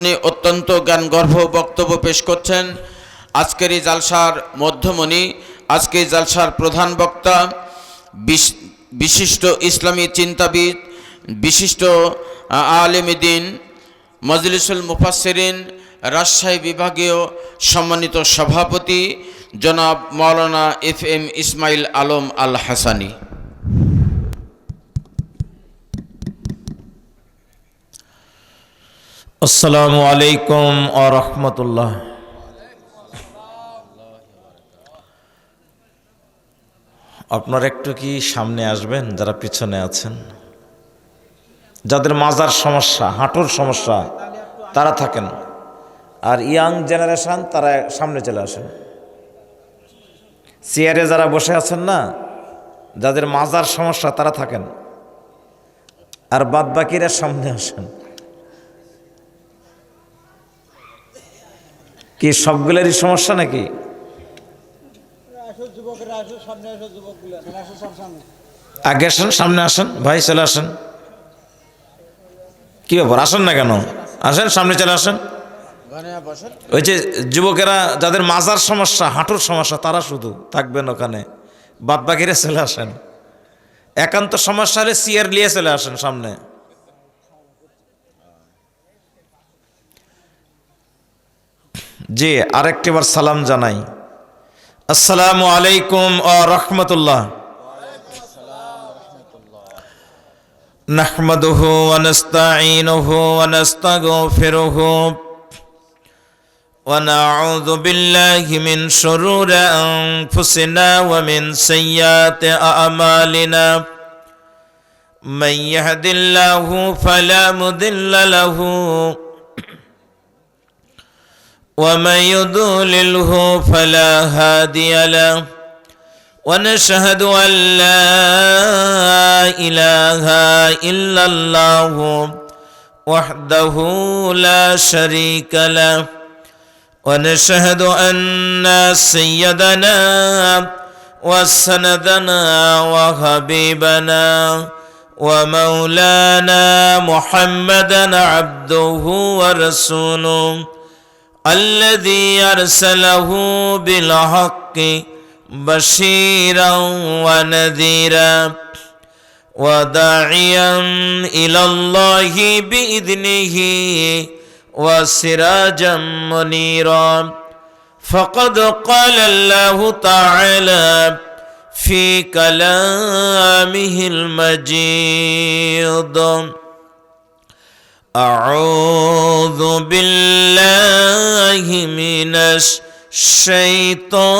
তিনি অত্যন্ত জ্ঞানগর্ভ বক্তব্য পেশ করছেন। আজকের এই জালসার মধ্যমণি, আজকের জালসার প্রধান বক্তা, বিশিষ্ট ইসলামী চিন্তাবিদ, বিশিষ্ট আলেম দ্বীন, মজলিসুল মুফাসসিরিন রাজশাহী বিভাগীয় সম্মানিত সভাপতি জনাব মাওলানা FM ইসমাইল আলম আল হাসানী। আসসালামু আলাইকুম ওয়া রাহমাতুল্লাহ। আপনারা একটু কি সামনে আসবেন, যারা পিছনে আছেন? যাদের মাজার সমস্যা, হাঁটুর সমস্যা, তারা থাকেন। আর ইয়াং জেনারেশন, তারা সামনে চলে আসেন। চেয়ারে যারা বসে আছেন না, যাদের মাজার সমস্যা, তারা থাকেন। আর বাদ বাকিরা সামনে আসেন। কি সবগুলোরই সমস্যা নাকি? আগে আসেন, সামনে আসেন, ভাই চলে আসেন। কি ব্যাপার, আসেন না কেন? আসেন, সামনে চলে আসেন। ওই যে যুবকেরা যাদের মাজার সমস্যা, হাঁটুর সমস্যা, তারা শুধু থাকবেন ওখানে, বাদ বাকিরা চলে আসেন। একান্ত সমস্যা হলে চেয়ার নিয়ে চলে আসেন সামনে। জি, আরেকটিবার সালাম জানাই। আসসালামু আলাইকুম ওয়া রাহমাতুল্লাহ। নাহমাদুহু ওয়া নাস্তাঈনুহু ওয়া নাস্তাগফিরুহু ওয়া নাউযু বিল্লাহি মিন শুরুরি আনফুসিনা ওয়া মিন সাইয়্যাতি আ'মালিনা। মান ইয়াহদিল্লাহু ফালা মুদিল্লা লাহু ومن يضلله فلا هادي له ونشهد أن لا إله إلا الله وحده لا شريك له ونشهد أن سيدنا وسندنا وحبيبنا ومولانا محمدا عبده ورسوله الذي أرسله بالحق بشيرا ونذيرا وداعيا إلى الله بإذنه وسراجا منيرا فقد قال الله تعالى في كلامه المجيد: أعوذ بالله من الشيطان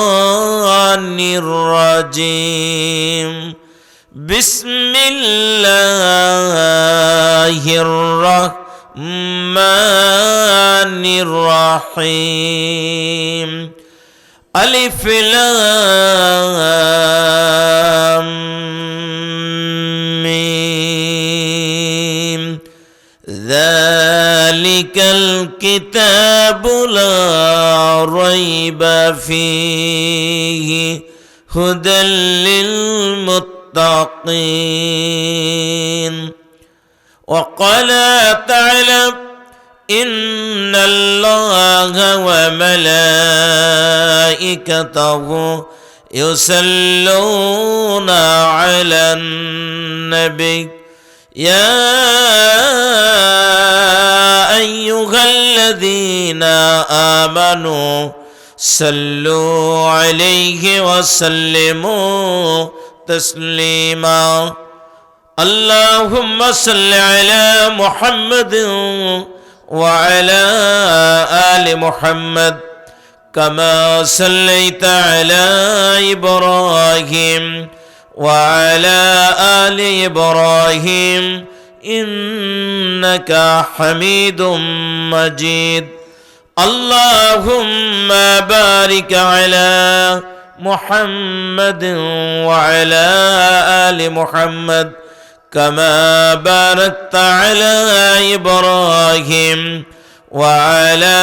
الرجيم. بسم الله الرحمن الرحيم. ألف لام ميم. ذلك الكتاب لا ريب فيه هدى للمتقين. وقال تعالى: إن الله وملائكته يصلون على النبي يا أيها الذين آمنوا صلوا عليه وسلموا تسليما. اللهم صل على محمد وعلى آل محمد كما صليت على إبراهيم وعلى آل إبراهيم إنك حميد مجيد. اللهم بارك على محمد وعلى آل محمد كما باركت على إبراهيم وعلى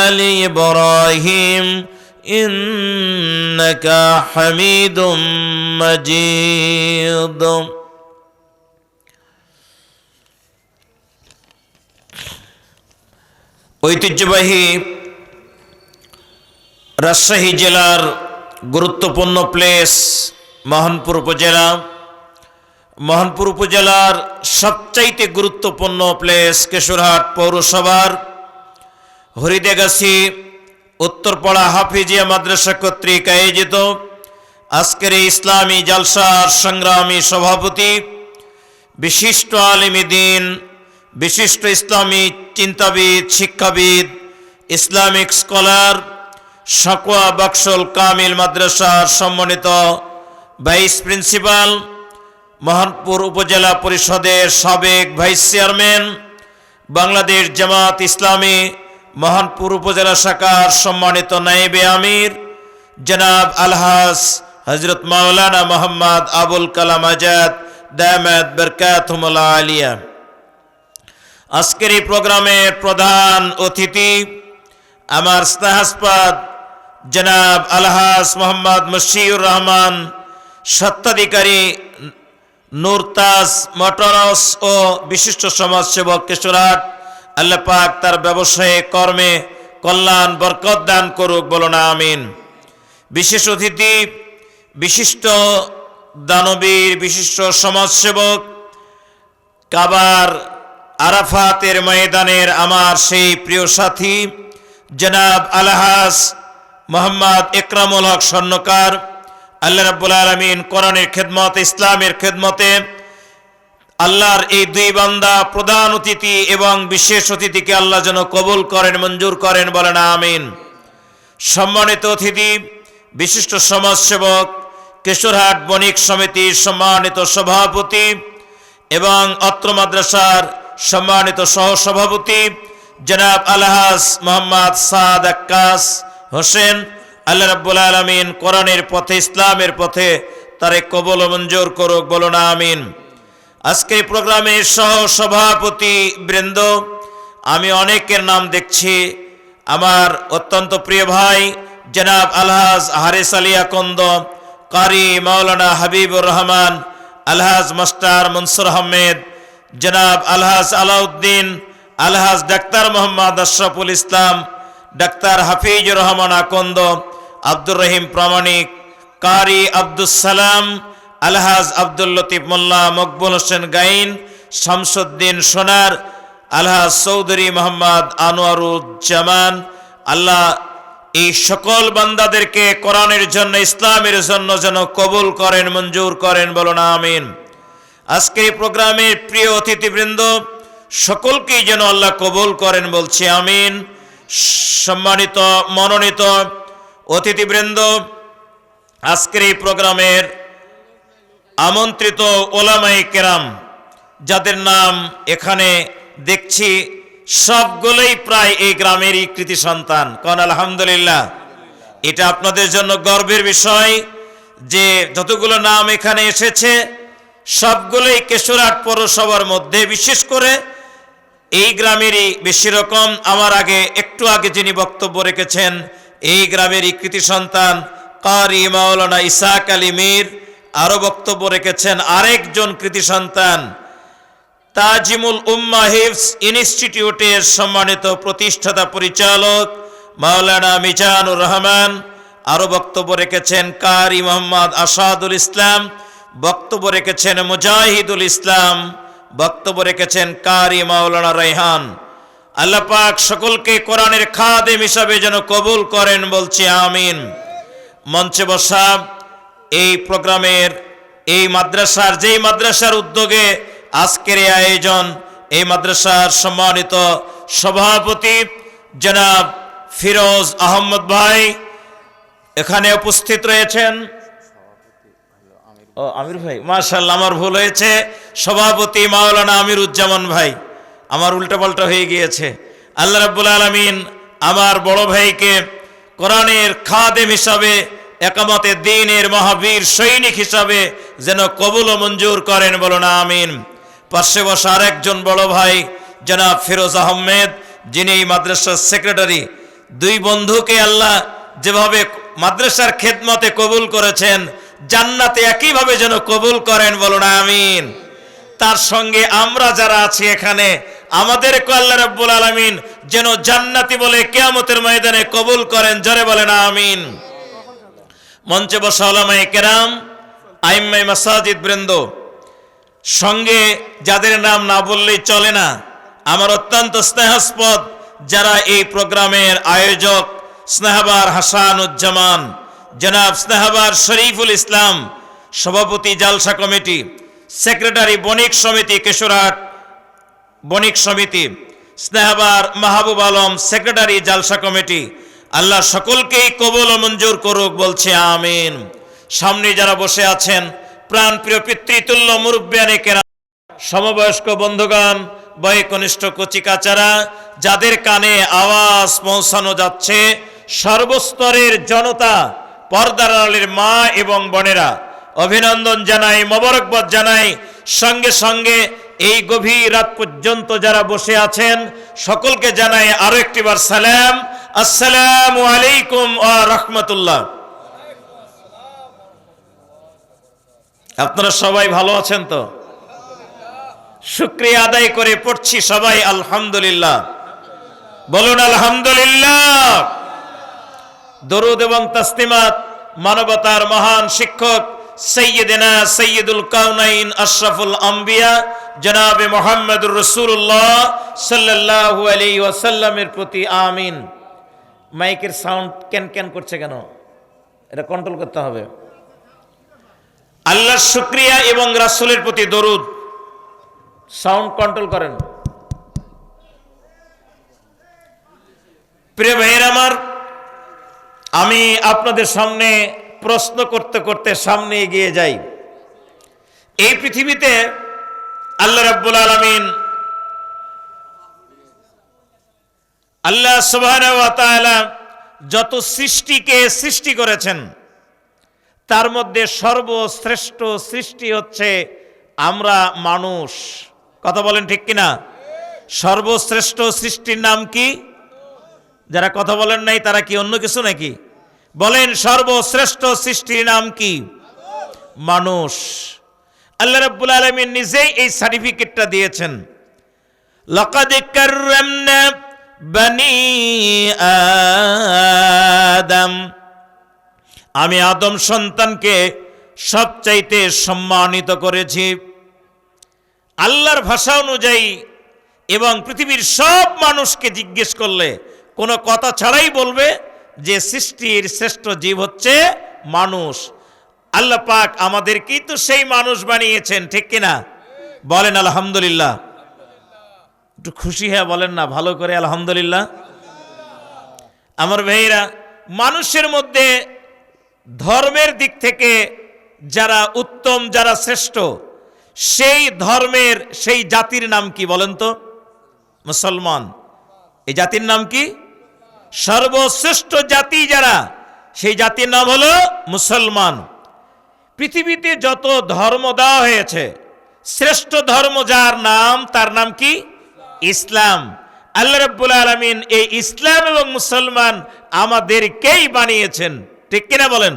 آل إبراهيم إنك حميد مجيد. ঐতিহ্যবাহী রাজশাহী জেলার গুরুত্বপূর্ণ প্লেস মোহনপুর উপজেলার সবচাইতে গুরুত্বপূর্ণ প্লেস কেশরহাট পৌরসভার হরিদেগাছি উত্তরপাড়া হাফিজিয়া মাদ্রাসা কর্তৃক আয়োজিত আজকের এই ইসলামী জালসার সংগ্রামী সভাপতি, বিশিষ্ট আলেমী দ্বীন, বিশিষ্ট ইসলামী চিন্তাবিদ, শিক্ষাবিদ, ইসলামিক স্কলার, সাকওয়া বাকশল কামিল মাদ্রাসার সম্মানিত ভাইস প্রিন্সিপাল, মোহনপুর উপজেলা পরিষদের সাবেক ভাইস চেয়ারম্যান, বাংলাদেশ জামাত ইসলামী মোহনপুর উপজেলা শাখার সম্মানিত নায়েবে আমির জনাব আলহাজ হযরত মাওলানা মোহাম্মদ আবুল কালাম আজাদ দামাত বরকাতুহুল আলিয়া। আজকের এই প্রোগ্রামের প্রধান অতিথি আমার স্নেহাস্পদ জনাব আলহাজ মোহাম্মদ মশিউর রহমান, স্বত্বাধিকারী নূরতাজ মোটরস ও বিশিষ্ট সমাজসেবক কেশরহাট। আল্লাহ পাক তার ব্যবসায়ে কর্মে কল্যাণ বরকত দান করুক, বলুন আমিন। বিশেষ অতিথি, বিশিষ্ট দানবীর, বিশিষ্ট সমাজসেবক, কাবার আরাফাতের ময়দানের আমার সেই প্রিয় সাথী জনাব আলহাজ মোহাম্মদ ইকরামুল হক স্বর্ণকার। আল্লাহ রাব্বুল আলামিন কোরআনের খেদমতে, ইসলামের খেদমতে আল্লাহর এই দুই বান্দা প্রধান অতিথি এবং বিশেষ অতিথিকে আল্লাহ যেন কবুল করেন, মঞ্জুর করেন, বলেন আমিন। সম্মানিত অতিথি, বিশিষ্ট সমাজসেবক, কেশরহাট বণিক সমিতির সম্মানিত সভাপতি এবং অত্র মাদ্রাসার সম্মানিত সহসভাপতি জনাব আলহাজ মোহাম্মদ সাদ আক্কাস হোসেন। আল্লাহ রাব্বুল আলামিন কোরআনের পথে, ইসলামের পথে তারে কবুল ও মঞ্জুর করুক, বলুন আমিন। আজকে এই প্রোগ্রামের সহ সভাপতি বৃন্দ, আমি অনেকের নাম দেখছি। আমার অত্যন্ত প্রিয় ভাই জনাব আলহাজ হারিস আলী আকন্দ, কারি মাওলানা হাবিবুর রহমান, আলহাজ মাস্টার মনসুর আহমেদ, জনাব আলহাজ আলাউদ্দিন, আলহাজ ডাক্তার মোহাম্মদ আশরাফুল ইসলাম, ডাক্তার হাফিজুর রহমান আকন্দ, আব্দুর রহিম প্রামাণিক, কারি আব্দুস সালাম, আলহাজ আব্দুল লতিফ মোল্লা, মকবুল হোসেন গাইন, শামসুদ্দিন সোনার, আলহাজ চৌধুরী মোহাম্মদ আনোয়ারুজ্জামান। আল্লাহ এই সকল বান্দাদেরকে কোরআনের জন্য, ইসলামের জন্য যেন কবুল করেন, মঞ্জুর করেন, বলুন আমিন। আজকে এই প্রোগ্রামের প্রিয় অতিথিবৃন্দ সকলকেই যেন আল্লাহ কবুল করেন, বলছি আমিন। সম্মানিত মনোনীত অতিথিবৃন্দ, আজকের এই প্রোগ্রামের আমন্ত্রিত ওলামায়ে কেরাম, যাদের নাম এখানে দেখছি সবগুলোই প্রায় এই গ্রামেরই কৃতি সন্তান। কোন আলহামদুলিল্লাহ। এটা আপনাদের জন্য গর্বের বিষয় যে যতগুলো নাম এখানে এসেছে সবগুলোই কেশরহাট পৌরসভার মধ্যে, বিশেষ করে এই গ্রামেরই বেশি রকম। আমার একটু আগে যিনি বক্তব্য রেখেছেন এই গ্রামেরই কৃতি সন্তান কারি মাওলানা ইসাক আলী মীর। আরো বক্তব্য রেখেছেন আরেকজন কৃতি সন্তান তাজিমুল উম্মাহ হিফজ ইনস্টিটিউটের সম্মানিত প্রতিষ্ঠাতা পরিচালক মাওলানা মিজানুর রহমান। আরো বক্তব্য রেখেছেন কারি মোহাম্মদ আসাদুল ইসলাম, বক্তব্য রেখেছেন মুজাহিদুল ইসলাম, বক্তব্য রেখেছেন কারি মাওলানা রায়হান। আল্লাহ পাক সকলকে কোরআনের খাদেম হিসাবে যেন কবুল করেন, বলছি আমিন। মঞ্চে বসা এই প্রোগ্রামের এই মাদ্রাসার, যেই মাদ্রাসার উদ্যোগে আজকের এই আয়োজন, এই মাদ্রাসার সম্মানিত সভাপতি জনাব ফিরোজ আহমদ ভাই এখানে উপস্থিত রয়েছেন। আমির ভাই, মাশাআল্লাহ, আমার ভুল হয়েছে। সভাপতি মাওলানা আমিরুজ্জামান ভাই, আমার উল্টাপাল্টা হয়ে গিয়েছে। আল্লাহ রাব্বুল আলামিন আমার বড় ভাইকে কোরআনের খাদেম হিসাবে, একামতে দ্বীনের মহাবীর সৈনিক হিসাবে যেন কবুল ও মঞ্জুর করেন, বলুন আমিন। পাশে বসা আরেকজন বড় ভাই জনাব ফিরোজ আহমেদ, যিনি এই মাদ্রাসার সেক্রেটারি। দুই বন্ধুকে আল্লাহ যেভাবে মাদ্রাসার খেদমতে কবুল করেছেন, জান্নাতে একইভাবে যেন কবুল করেন, বলুন আমিন। তার সঙ্গে আমরা যারা আছি এখানে, আমাদেরকে আল্লাহ রাব্বুল আলামিন যেন জান্নাতি বলে কিয়ামতের ময়দানে কবুল করেন, জোরে বলেন আমিন। মঞ্চে বসা উলামায়ে কেরাম, আইম্মায়ে মাসাজিদ বৃন্দ, সঙ্গে যাদের নাম না বললেই চলে না, আমার অত্যন্ত স্নেহাস্পদ যারা এই প্রোগ্রামের আয়োজক, স্নেহাবার হাসানুজ্জামান, জনাব স্নেহাবার শরীফুল ইসলাম, সভাপতি জালসা কমিটি, সেক্রেটারি বণিক সমিতি কেশরহাট বণিক সমিতি, স্নেহাবার মাহবুব আলম সেক্রেটারি জালসা কমিটি, আল্লাহ সকলকেই কবুল ও মঞ্জুর করুক, বলছে আমিন। সামনে যারা বসে আছেন প্রাণপ্রিয় পিতৃতুল্য মুরব্বিয়ানে কেরাম, সমবয়স্ক বন্ধুগণ, বয়কনিষ্ঠ কচিকাচারা, যাদের কানে আওয়াজ পৌঁছানো যাচ্ছে, সর্বস্তরের জনতা, পর্দার আড়ালের মা এবং বোনেরা, অভিনন্দন জানাই, মোবারকবাদ জানাই। সঙ্গে সঙ্গে এই গভীর রাত পর্যন্ত যারা বসে আছেন সকলকে জানাই আরো একটিবার সালাম, আসসালামু আলাইকুম ওয়া রাহমাতুল্লাহ। আপনারা সবাই ভালো আছেন তো? শুকরিয়া আদায় করে পড়ছি সবাই আলহামদুলিল্লাহ, বলুন আলহামদুলিল্লাহ। দরুদ এবং তাসলিমাত মানবতার মহান শিক্ষক সৈয়দনা সৈয়দুল কাউনাইন আশরাফুল আম্বিয়া জনাবে মুহাম্মদুর রাসূলুল্লাহ সাল্লাল্লাহু আলাইহি ওয়াসাল্লামের প্রতি আমিন। মাইকের সাউন্ড ক্যান ক্যান করছে কেন? এটা কন্ট্রোল করতে হবে। আল্লাহর শুকরিয়া এবং রাসূলের প্রতি দরুদ, সাউন্ড কন্ট্রোল করেন। প্রিয় ভাইয়েরা আমার, আমি আপনাদের সামনে প্রশ্ন করতে করতে সামনে এগিয়ে যাই। এই পৃথিবীতে আল্লাহ রাব্বুল আলামিন, আল্লাহ সুবহানাহু ওয়া তাআলা যত সৃষ্টিকে সৃষ্টি করেছেন তার মধ্যে সর্বশ্রেষ্ঠ সৃষ্টি হচ্ছে আমরা মানুষ। কথা বলেন ঠিক কিনা? সর্বশ্রেষ্ঠ সৃষ্টির নাম কি? যারা কথা বলেন নাই তারা কি অন্য কিছু নাকি? বলেন, সর্বশ্রেষ্ঠ সৃষ্টির নাম কি? মানুষ। আল্লাহ রাব্বুল আলামিন নিজেই এই সার্টিফিকেটটা দিয়েছেন, লাকাদ কাররামনা বনি আদম, আমি আদম সন্তানকে সবচাইতে সম্মানিত করেছি। আল্লাহর ভাষা অনুযায়ী এবং পৃথিবীর সব মানুষকে জিজ্ঞেস করলে কোনো কথা ছাড়াই বলবে যে সৃষ্টির শ্রেষ্ঠ জীব হচ্ছে মানুষ। আল্লাহ পাক আমাদেরকেই তো সেই মানুষ বানিয়েছেন, ঠিক কিনা? বলেন আলহামদুলিল্লাহ। একটু খুশি হয়ে বলেন না ভালো করে আলহামদুলিল্লাহ। আমার ভাইরা, মানুষের মধ্যে ধর্মের দিক থেকে যারা উত্তম, যারা শ্রেষ্ঠ, সেই ধর্মের সেই জাতির নাম কি বলেন তো? মুসলমান। এই জাতির নাম কি? সর্বশ্রেষ্ঠ জাতি যারা, সেই জাতির নাম হলো মুসলমান। পৃথিবীতে যত ধর্ম দেওয়া হয়েছে, শ্রেষ্ঠ ধর্ম যার নাম, তার নাম কি? ইসলাম। আল্লাহ রাব্বুল আলামিন এই ইসলাম এবং মুসলমান আমাদেরকেই বানিয়েছেন, ঠিক কিনা বলেন?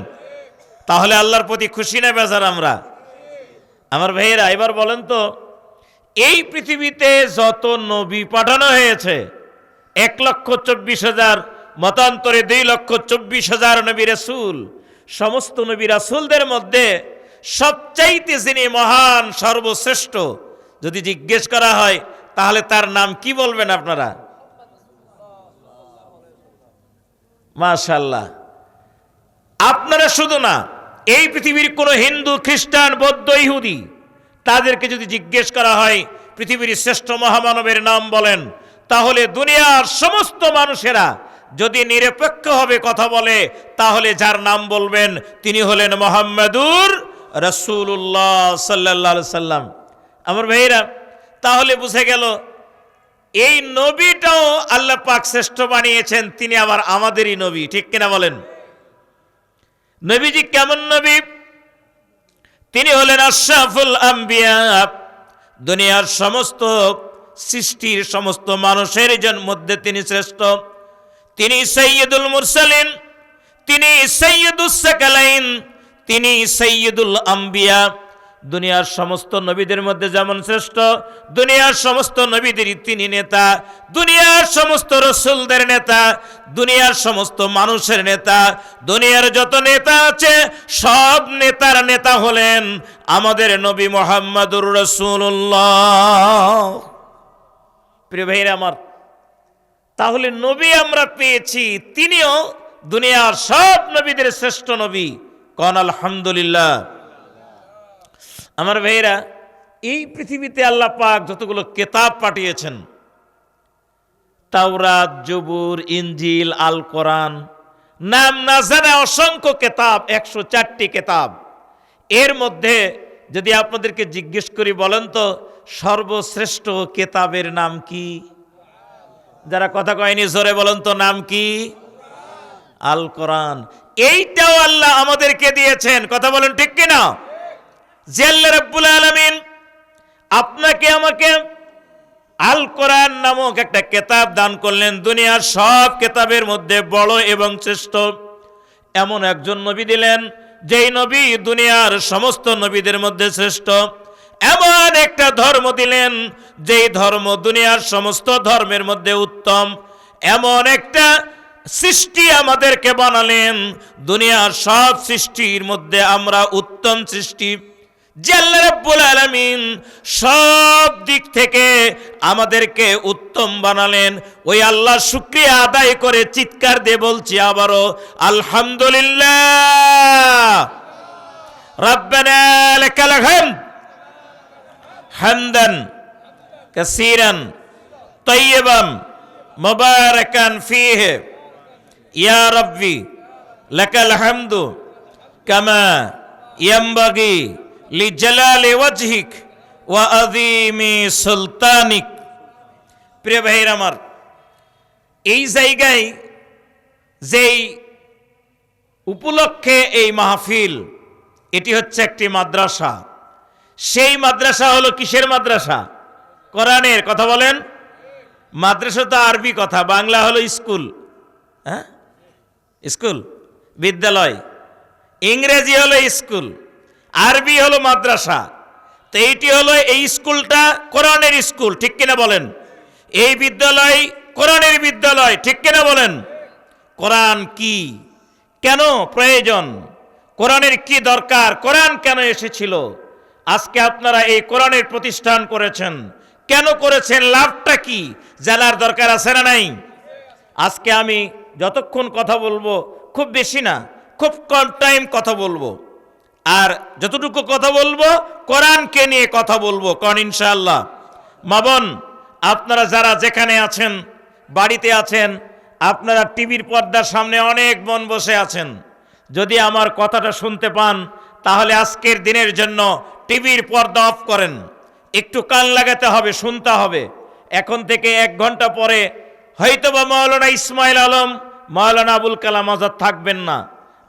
তাহলে আল্লাহর প্রতি খুশি না বেজার আমরা? আমার ভাইয়েরা, এবার বলেন তো, এই পৃথিবীতে যত নবী পাঠানো হয়েছে, 1,24,000, মতান্তরে 2,24,000 নবী রাসূল, সমস্ত নবী রাসূলদের মধ্যে সবচাইতে যিনি মহান, সর্বশ্রেষ্ঠ, যদি জিজ্ঞেস করা হয় তাহলে তার নাম কি বলবেন আপনারা? মাশাআল্লাহ। আপনারা শুধু না, এই পৃথিবীর কোনো হিন্দু, খ্রিস্টান, বৌদ্ধ, ইহুদি, তাদেরকে যদি জিজ্ঞেস করা হয় পৃথিবীর শ্রেষ্ঠ মহামানবের নাম বলেন, তাহলে দুনিয়ার সমস্ত মানুষেরা যদি নিরপেক্ষভাবে কথা বলে তাহলে যার নাম বলবেন তিনি হলেন মুহাম্মাদুর রাসূলুল্লাহ সাল্লাল্লাহু আলাইহি সাল্লাম। আমার ভাইরা, তাহলে বুঝে গেল এই নবীটাও আল্লাহ পাক শ্রেষ্ঠ বানিয়েছেন, তিনি আবার আমাদেরই নবী, ঠিক কিনা বলেন? নবীজি কেমন নবী? তিনি হলেন আশরাফুল আম্বিয়া, দুনিয়ার সমস্ত সৃষ্টির সমস্ত মানুষের মধ্যে তিনি শ্রেষ্ঠ। তিনি সাইয়্যিদুল মুরসালিন, তিনি সাইয়্যিদুস সাকালাইন, তিনি সাইয়্যিদুল আম্বিয়া। দুনিয়ার সমস্ত নবীদের মধ্যে যেমন শ্রেষ্ঠ, দুনিয়ার সমস্ত নবীদেরই তিনি নেতা, দুনিয়ার সমস্ত রসুলদের নেতা, দুনিয়ার সমস্ত মানুষের নেতা, দুনিয়ার যত নেতা আছে সব নেতার নেতা হলেন আমাদের নবী মুহাম্মদুর রাসূলুল্লাহ। প্রিয় ভাইরা আমার, তাহলে নবী আমরা পেয়েছি, তিনিও দুনিয়ার সব নবীদের শ্রেষ্ঠ নবী। কোন আলহামদুলিল্লাহ। আমার ভাইরা, এই পৃথিবীতে আল্লাহ পাক যতগুলো কিতাব পাঠিয়েছেন, তাওরাত, জবুর, ইনজিল, আল কোরআন, নাম না জানা অসংখ্য কিতাব, 104টি কিতাব। এর মধ্যে যদি আপনাদেরকে জিজ্ঞেস করি, বলেন তো সর্বশ্রেষ্ঠ কিতাবের নাম কি? যারা কথা কয়নি জোরে বলেন তো, নাম কি? আল কোরআন। এইটাও আল্লাহ আমাদেরকে দিয়েছেন, কথা বলেন ঠিক কিনা? যে আল্লাহ রাব্বুল আলামিন আপনাকে আমাকে আল কোরআন নামক একটা কিতাব দান করলেন, দুনিয়ার সব কিতাবের মধ্যে বড় এবং শ্রেষ্ঠ এমন একজন নবী দিলেন, যেই নবী দুনিয়ার সমস্ত নবীদের মধ্যে শ্রেষ্ঠ। এমন একটা ধর্ম দিলেন, যেই ধর্ম দুনিয়ার সমস্ত ধর্মের মধ্যে উত্তম। এমন একটা সৃষ্টি আমাদেরকে বানালেন, দুনিয়ার সব সৃষ্টির মধ্যে আমরা উত্তম সৃষ্টি। যে আল্লাহ রাব্বুল আলামিন সব দিক থেকে আমাদেরকে উত্তম বানালেন, ওই আল্লাহর শুকরিয়া আদায় করে চিৎকার দিয়ে বলছি আবারও আলহামদুলিল্লাহ। রাব্বানা লাকাল হামদ হামদান কাসীরান তাইয়িবান মুবারাকান ফীহি ইয়া রাব্বি লাকাল হামদু কামা ইয়ানবাগি লিজালালি ওয়াজহিক ওয়া আযীমি সুলতানিক। প্রিয় ভাইরা আমার, এই জায়গায় যেই উপলক্ষে এই মাহফিল, এটি হচ্ছে একটি মাদ্রাসা। সেই মাদ্রাসা হলো কিসের মাদ্রাসা? কোরআনের। কথা বলেন। মাদ্রাসা তো আরবি কথা, বাংলা হলো স্কুল। হ্যাঁ, স্কুল বিদ্যালয়, ইংরেজি হলো স্কুল, আরবি হলো মাদ্রাসা। তো এইটি হলো, এই স্কুলটা কোরআনের স্কুল, ঠিক কিনা বলেন? এই বিদ্যালয় কোরআনের বিদ্যালয়, ঠিক কিনা বলেন? কোরআন কি, কেন প্রয়োজন, কোরআনের কি দরকার, কোরআন কেন এসেছিল? আজকে আপনারা এই কোরআনের প্রতিষ্ঠান করেছেন, কেন করেছেন, লাভটা কি, জানার দরকার আছে না নাই? আজকে আমি যতক্ষণ কথা বলবো, খুব বেশি না, খুব কম টাইম কথা বলবো, আর যতটুকু কথা বলবো কোরআনকে নিয়ে কথা বলবো, কারণ ইনশাআল্লাহ। মা বোন, আপনারা যারা যেখানে আছেন, বাড়িতে আছেন, আপনারা টিভির পর্দার সামনে অনেক বোন বসে আছেন, যদি আমার কথাটা শুনতে পান তাহলে আজকের দিনের জন্য টিভির পর্দা অফ করেন, একটু কান লাগাতে হবে, শুনতে হবে। এখন থেকে 1 ঘন্টা পরে হয়তোবা মাওলানা ইসমাইল আলম, মাওলানা আবুল কালাম আজাদ থাকবেন না,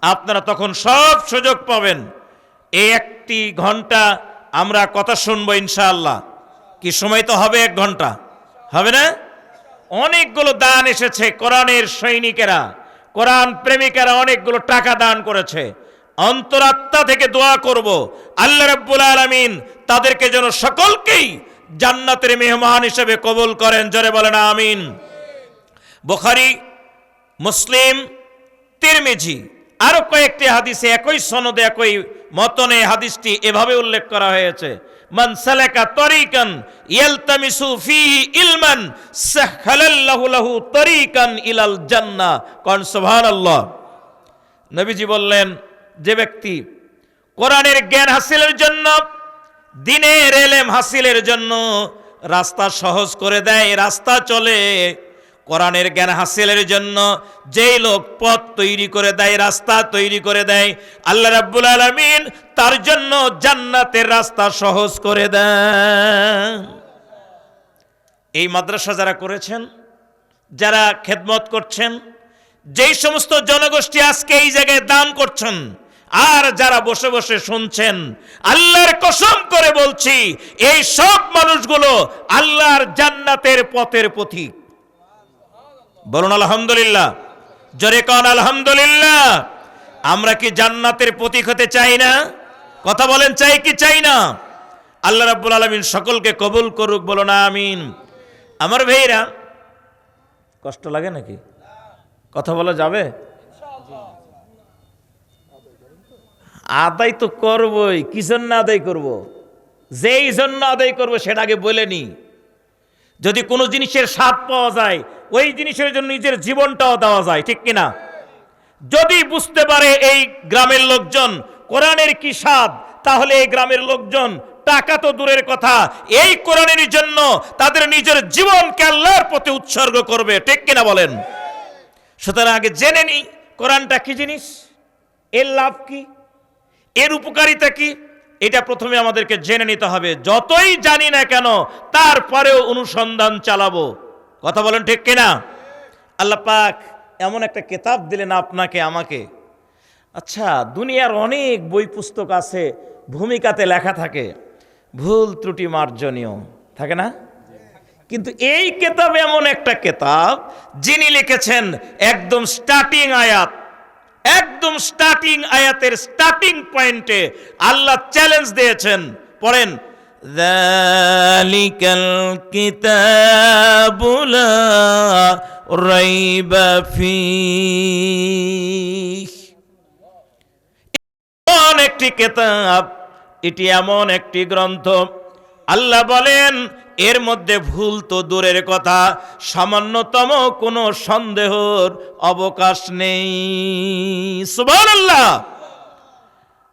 আপনারা তখন সব সুযোগ পাবেন। এই 1টি ঘন্টা আমরা কথা শুনবো ইনশাআল্লাহ। কি সময় তো হবে, 1 ঘন্টা হবে না? অনেকগুলো দান এসেছে, কোরআনের সৈনিকেরা, কোরআন প্রেমিকেরা অনেকগুলো টাকা দান করেছে। অন্তরাত্মা থেকে দোয়া করব আল্লাহ রাব্বুল আলামিন তাদেরকে যেন সকলকেই জান্নাতের মেহমান হিসেবে কবুল করেন, জোরে বলেন আমিন। বুখারী, মুসলিম, তিরমিজি আরো কয়েকটি হাদিসে একই সনদে একই মতনে হাদিসটি এভাবে উল্লেখ করা হয়েছে, মান সালাকা তরিকান ইয়ালতামিসু ফীহি ইলমান সাহহালাল্লাহু লাহু তরিকান ইলাল জান্নাহ। কোন সুবহানাল্লাহ। নবীজি বললেন, যে ব্যক্তি কোরআনের জ্ঞান হাসিলের জন্য, দ্বীনের ইলম হাসিলের জন্য রাস্তা সহজ করে দেয়, রাস্তা চলে, কোরআনের জ্ঞান হাসিলের জন্য যেই লোক পথ তৈরি করে দেয়, রাস্তা তৈরি করে দেয়, আল্লাহ রাব্বুল আলামিন তার জন্য জান্নাতের রাস্তা সহজ করে দেন। এই মাদ্রাসা যারা করেছেন, যারা খেদমত করছেন, যেই সমস্ত জনগোষ্ঠী আজকে এই জায়গায় দান করছেন, আর যারা বসে বসে শুনছেন, আল্লাহর কসম করে বলছি, এই সব মানুষগুলো আল্লাহর জান্নাতের পথের পথিক। বলুন আলহামদুলিল্লাহ, জোরে কোন আলহামদুলিল্লাহ। আমরা কি জান্নাতের পথিক হতে চাই না? কথা বলেন চাই কি চাই না? আল্লাহ রাব্বুল আলামিন সকলকে কবুল করুক, বলো না আমিন। আমার ভাইরা, কষ্ট লাগে নাকি? কথা বলা যাবে? আদায় তো করবই। কি জন্য আদায় করব? যেই জন্য আদায় করব সেটা আগে বলে নি। যদি কোনো জিনিসের স্বাদ পাওয়া যায়, ওই জিনিসের জন্য নিজের জীবনটাও দেওয়া যায়, ঠিক কিনা? যদি বুঝতে পারে এই গ্রামের লোকজন কোরআনের কি স্বাদ, তাহলে এই গ্রামের লোকজন টাকা তো দূরের কথা, এই কোরআনের জন্য তাদের নিজের জীবনকে আল্লাহর প্রতি উৎসর্গ করবে, ঠিক কিনা বলেন? সুতরাং আগে জেনে নি কোরআনটা কি জিনিস, এর লাভ কি, এর উপকারিতা কি, এটা প্রথমে আমাদেরকে জেনে নিতে হবে। যতই জানি না কেন তারপরেও অনুসন্ধান চালাবো। কথা বলেন ঠিক কিনা? আল্লাহ পাক এমন একটা কিতাব দিলেন আপনাকে আমাকে। আচ্ছা, দুনিয়ার অনেক বই পুস্তক আছে, ভূমিকাতে লেখা থাকে ভুল ত্রুটি মার্জনীয়, থাকে না? কিন্তু এই কিতাব এমন একটা কিতাব, যিনি লিখেছেন একদম স্টার্টিং আয়াত, একদম স্টার্টিং আয়াতের স্টার্টিং পয়েন্টে আল্লাহ চ্যালেঞ্জ দিয়েছেন। পড়েন, যালিকাল কিতাবু লা রাইবা ফীহি। এমন একটি কিতাব, এটি এমন একটি গ্রন্থ, আল্লাহ বলেন এর মধ্যে ভুল তো দূরের কথা, সামান্যতম কোনো সন্দেহের অবকাশ নেই। সুবহানাল্লাহ।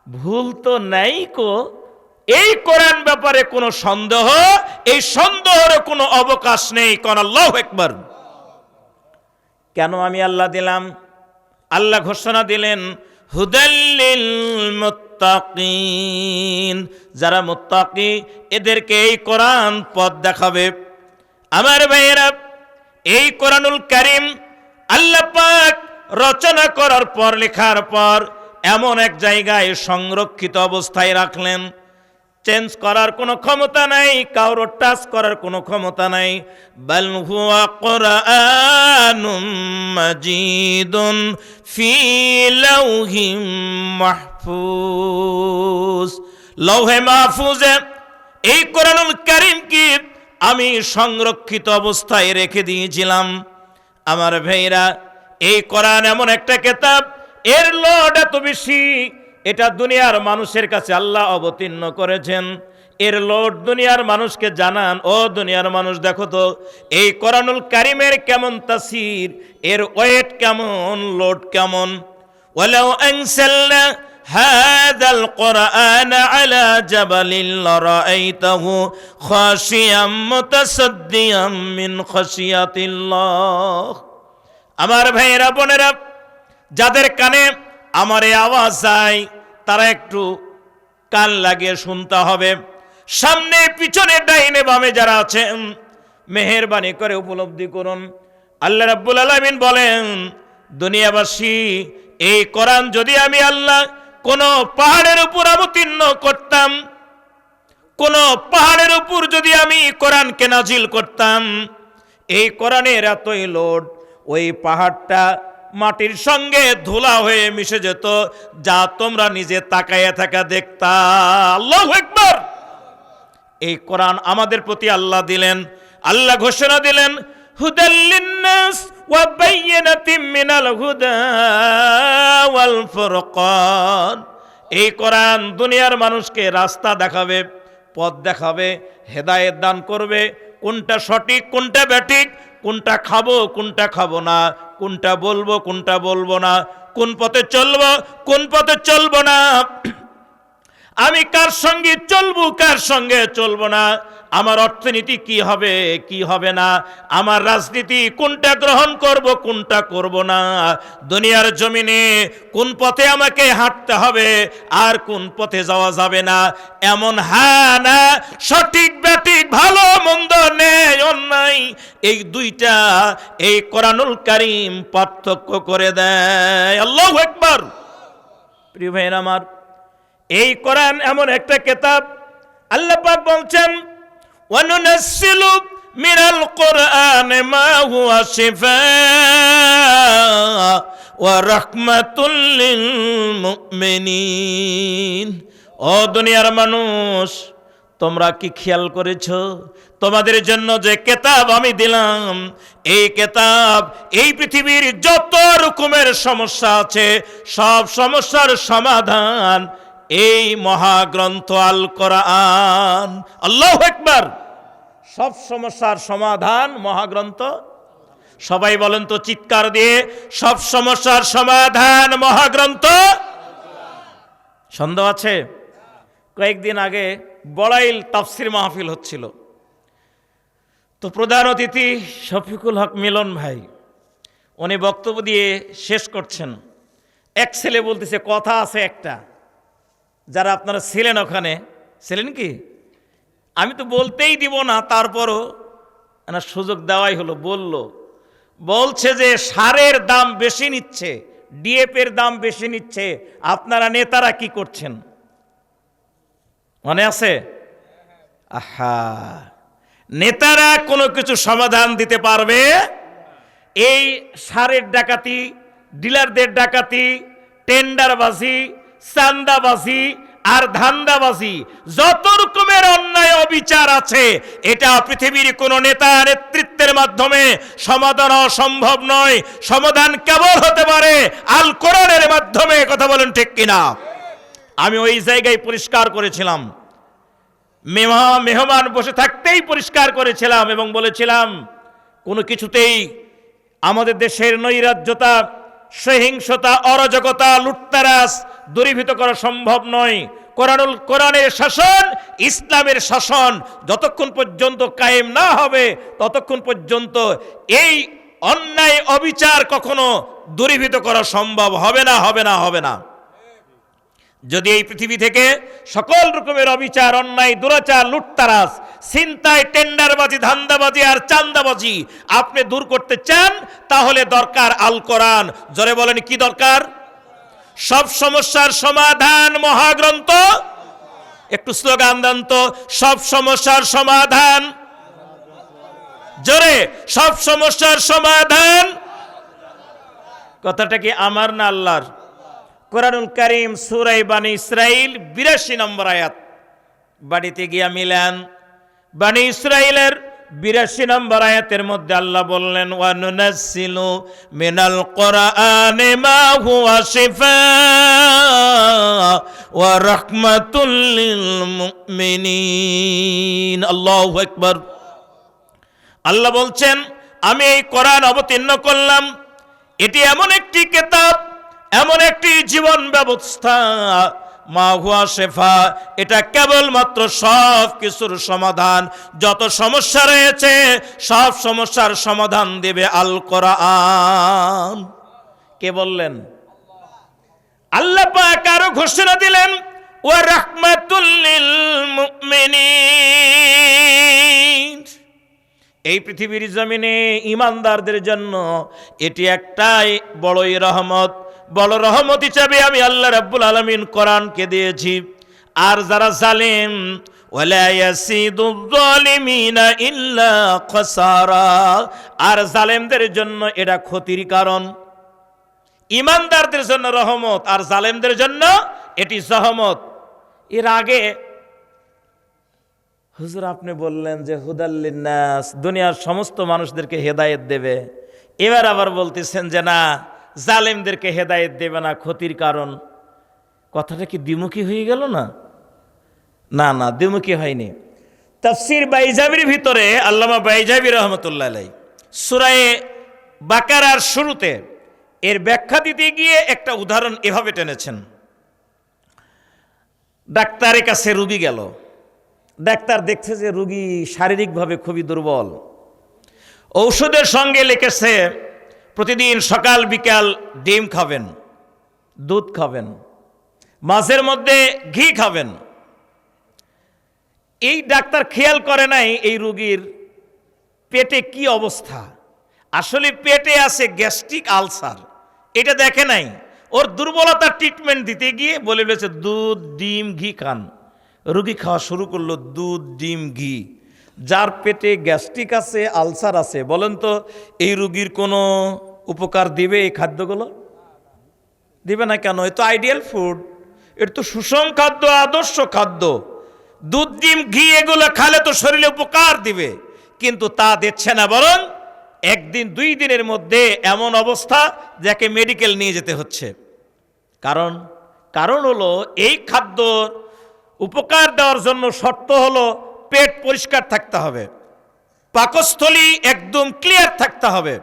ভুল তো নাই কো, এই কোরআন ব্যাপারে কোনো সন্দেহ, এই সন্দেহের কোনো অবকাশ নেই। কোন আল্লাহু আকবার। কেন আমি আল্লাহ দিলাম? আল্লাহ ঘোষণা দিলেন হুদাল্লিল মুত্তাকিন, যারা মুত্তাকি এদেরকে এই কোরআন পথ দেখাবে। আমার ভাইয়েরা, এই কোরআনুল কারীম আল্লাহ পাক রচনা করার পর, লেখার পর এমন এক জায়গায় সংরক্ষিত অবস্থায় রাখলেন। চেঞ্জ করার কোনো ক্ষমতা নাই, কারোর টাচ করার কোনো ক্ষমতা নাই। বাল হুয়া কুরআনুম মাজিদুন ফি লাউহিম মাহফুজ। লৌহে মাহফুজে এই কোরআনুল কারীমকে আমি সংরক্ষিত অবস্থায় রেখে দিয়েছিলাম। আমার ভাইরা, এই কোরআন এমন একটা কিতাব, এর লোড এত বেশি, এটা দুনিয়ার মানুষের কাছে আল্লাহ অবতীর্ণ করেছেন। এর লোড দুনিয়ার মানুষকে জানান, ও দুনিয়ার মানুষ দেখো তো এই কোরআনুল কারীমের কেমন তাসির, এর ওয়েট কেমন, লোড কেমন। ওয়ালাউ আনসালনা হাযাল কুরআন আলা জাবালিন লারাআইতাহু খাশিয়াম মুতাসাদ্দিয়াম মিন খাশিয়াতিল্লাহ। আমার ভাইয়েরা বোনেরা, যাদের কানে আমার এই আওয়াজ যায় তারা একটু কান লাগিয়ে শুনতে হবে। সামনে পিছনে ডাইনে বামে যারা আছেন মেহেরবানি করে উপলব্ধি করুন। আল্লাহ রাব্বুল আলামিন বলেন, দুনিয়াবাসী, এই কোরআন যদি আমি আল্লাহ কোন পাহাড়ের উপর অবতীর্ণ করতাম, কোন পাহাড়ের উপর যদি আমি কোরআনকে নাজিল করতাম, এই কোরআনের এতই লোড, ওই পাহাড়টা মাটির সঙ্গে ধুলা হয়ে মিশে যেত, যা তোমরা নিজে তাকায়া থাকা দেখতা। আল্লাহু আকবার। এই কোরআন আমাদের প্রতি আল্লাহ দিলেন। আল্লাহ ঘোষণা দিলেন হুদাল লিন্নাস ওয়া বাইয়িনাতিম মিনাল হুদা ওয়াল ফুরকান। এই কোরআন দুনিয়ার মানুষকে রাস্তা দেখাবে, পথ দেখাবে, হেদায়েত দান করবে, কোনটা সঠিক কোনটা ব্যাঠিক, কোনটা খাবো কোনটা খাবো না, কোনটা বলবো কোনটা বলবো না, কোন পথে চলবো কোন পথে চলবো না, আমি কার সঙ্গে চলবো কার সঙ্গে চলবো না, আমার অর্থনীতি কি হবে কি হবে না, আমার রাজনীতি কোনটা গ্রহণ করব কোনটা করব না, দুনিয়ার জমিনে কোন পথে আমাকে হাঁটতে হবে আর কোন পথে যাওয়া যাবে না, এমন হ্যাঁ না, সঠিক ব্যাঠিক, ভালো মন্দ, ন্যায় অন্যায়, এই দুইটা এই কোরআনুল কারীম পার্থক্য করে দেয়। আল্লাহু আকবার। প্রিয় ভাইরা আমার, এই কোরআন এমন একটা কিতাব, আল্লাহ পাক বলছেন ওয়ানুনাসসিলু মিনাল কুরআনি মা হুয়া শিফাআ ওয়া রাহমাতুল লিল মুমিনিন। ও ও দুনিয়ার মানুষ, তোমরা কি খেয়াল করেছো তোমাদের জন্য যে কিতাব আমি দিলাম, এই কিতাব এই পৃথিবীর যত রকমের সমস্যা আছে সব সমস্যার সমাধান এই মহাগ্রন্থ আল কোরআন। আল্লাহু আকবার। সব সমস্যার সমাধান মহাগ্রন্থ। সবাই বলেন তো চিৎকার দিয়ে, সব সমস্যার সমাধান মহাগ্রন্থ। সন্দেহ আছে? কয়েকদিন আগে বড়াইল তাফসির মাহফিল হচ্ছিল, তো প্রধান অতিথি শফিকুল হক মিলন ভাই উনি বক্তব্য দিয়ে শেষ করছেন। এক ছেলে বলতেছে, কথা আছে একটা, যারা আপনারা ছিলেন ওখানে, ছিলেন কি? আমি তো বলতেই দিব না, তারপরও সুযোগ দেওয়াই হলো। বলছে যে সারের দাম বেশি নিচ্ছে, ডিএপের দাম বেশি নিচ্ছে, আপনারা নেতারা কি করছেন? মনে আছে? আহা, নেতারা কোনো কিছু সমাধান দিতে পারবে? এই সারের ডাকাতি, ডিলারদের ডাকাতি, টেন্ডারবাজি, চান্দাবাজি আর ধান্দাবাজি, যত রকমের অন্যায় অবিচার আছে, এটা পৃথিবীর কোন নেতা নেতৃত্বের মাধ্যমে সমাধান হওয়া সম্ভব নয়। সমাধান কেবল হতে পারে আল কোরআনের মাধ্যমে। কথা বলেন ঠিক কিনা? আমি ওই জায়গায় পরিষ্কার করেছিলাম, মেহমান বসে থাকতেই পরিষ্কার করেছিলাম এবং বলেছিলাম, কোনো কিছুতেই আমাদের দেশের নৈরাজ্যতা, সহিংসতা, অরাজকতা, লুটতারাজ দূরীভূত করা সম্ভব নয়। কোরআনের শাসন, ইসলামের শাসন যতক্ষণ পর্যন্ত কায়েম না হবে ততক্ষণ পর্যন্ত এই অন্যায় অবিচার কখনো দূরীভূত করা সম্ভব হবে না। যদি এই পৃথিবী থেকে সকল রকমের অবিচার, অন্যায়, দুরাচার, লুটতারাজ, ছিনতাই, টেন্ডারবাজি, ধান্দাবাজি আর চান্দাবাজি আপনি দূর করতে চান, তাহলে দরকার আল কোরআন। জোরে বলেন, কি দরকার? সব সমস্যার সমাধান মহাগ্রন্থ। একটু স্লোগান দেন তো, সব সমস্যার সমাধান। জোরে, সব সমস্যার সমাধান। কথাটা কি আমার না আল্লাহর? কোরআনুল কারীম সূরা বানী ইসরাঈল ৮২ নম্বর আয়াত। বাড়িতে গিয়া মিলান, বানী ইসরাঈলের ৮২ নম্বর আয়াতের মধ্যে আল্লাহ বললেন, ওয়া নুনাজ্জিলু মিনাল কোরআনি মা হুয়া শিফাআ ওয়া রাহমাতুল লিল মুমিনিন। আল্লাহু আকবার। আল্লাহ বলছেন, আমি এই কোরআন অবতীর্ণ করলাম, এটি এমন একটি কিতাব, এমন একটি জীবন ব্যবস্থা, মা হুয়া শিফা, এটা কেবলমাত্র সব কিছুর সমাধান। যত সমস্যা রয়েছে সব সমস্যার সমাধান দেবে আল কোরআন। কে বললেন? আল্লাহ পাক আরো ঘোষণা দিলেন, ওয়া রাহমাতুল লিল মুমিনিন। এই পৃথিবীর জমিনে ঈমানদারদের জন্য এটি একটাই বড়ই রহমত। বড় রহমত হিসাবে আমি আল্লাহ রাব্বুল আলামিন কোরআনকে দিয়েছি। আর যারা জালিম, ওয়ালা ইয়াসিদুয যালিমিনা ইল্লা খাসারা, আর জালেমদের জন্য এটা ক্ষতির কারণ। ঈমানদারদের জন্য রহমত, আর জালেমদের জন্য এটি জহমত। এর আগে হুজুর আপনি বললেন যে হুদাল লিন্নাস, দুনিয়ার সমস্ত মানুষদেরকে হেদায়েত দেবে। এবার আবার বলতেছেন যে না, জালেমদেরকে হেদায়েত দেবে না, ক্ষতির কারণ। কথাটা কি দ্বিমুখী হয়ে গেল না? না না, দ্বিমুখী হয়নি। তাফসীর বাইজাবির ভিতরে আল্লামা বাইজাবি রহমতুল্লাহ আলাইহি সূরা বাকারার শুরুতে এর ব্যাখ্যা দিতে গিয়ে একটা উদাহরণ এভাবে টেনেছেন। ডাক্তারের কাছে রোগী গেল, ডাক্তার দেখছে যে রোগী শারীরিকভাবে খুবই দুর্বল। ঔষধের সঙ্গে লিখেছে প্রতিদিন সকাল বিকাল ডিম খাবেন, দুধ খাবেন, মাঝের মধ্যে ঘি খাবেন। এই ডাক্তার খেয়াল করে নাই এই রোগীর পেটে কি অবস্থা। আসলে পেটে আছে গ্যাস্ট্রিক আলসার, এটা দেখে নাই। ওর দুর্বলতার ট্রিটমেন্ট দিতে গিয়ে বলে ফেলেছে দুধ, ডিম, ঘি খান। রোগী খাওয়া শুরু করলো দুধ, ডিম, ঘি। যার পেটে গ্যাস্ট্রিক আছে, আলসার আছে, বলেন তো এই রোগীর কোনো উপকার দিবে এই খাদ্যগুলো? দিবে না কেন? এ তো আইডিয়াল ফুড, এটা তো সুষম খাদ্য, আদর্শ খাদ্য। দুধ, ডিম, ঘি এগুলো খালে তো শরীরে উপকার দিবে, কিন্তু তা দিচ্ছে না, বরং একদিন 2 দিনের মধ্যে এমন অবস্থা যাকে মেডিকেল নিয়ে যেতে হচ্ছে। কারণ হলো এই খাদ্য উপকার দেওয়ার জন্য শর্ত হলো পেট পরিষ্কার থাকতে হবে, পাকস্থলী একদম ক্লিয়ার থাকতে হবে,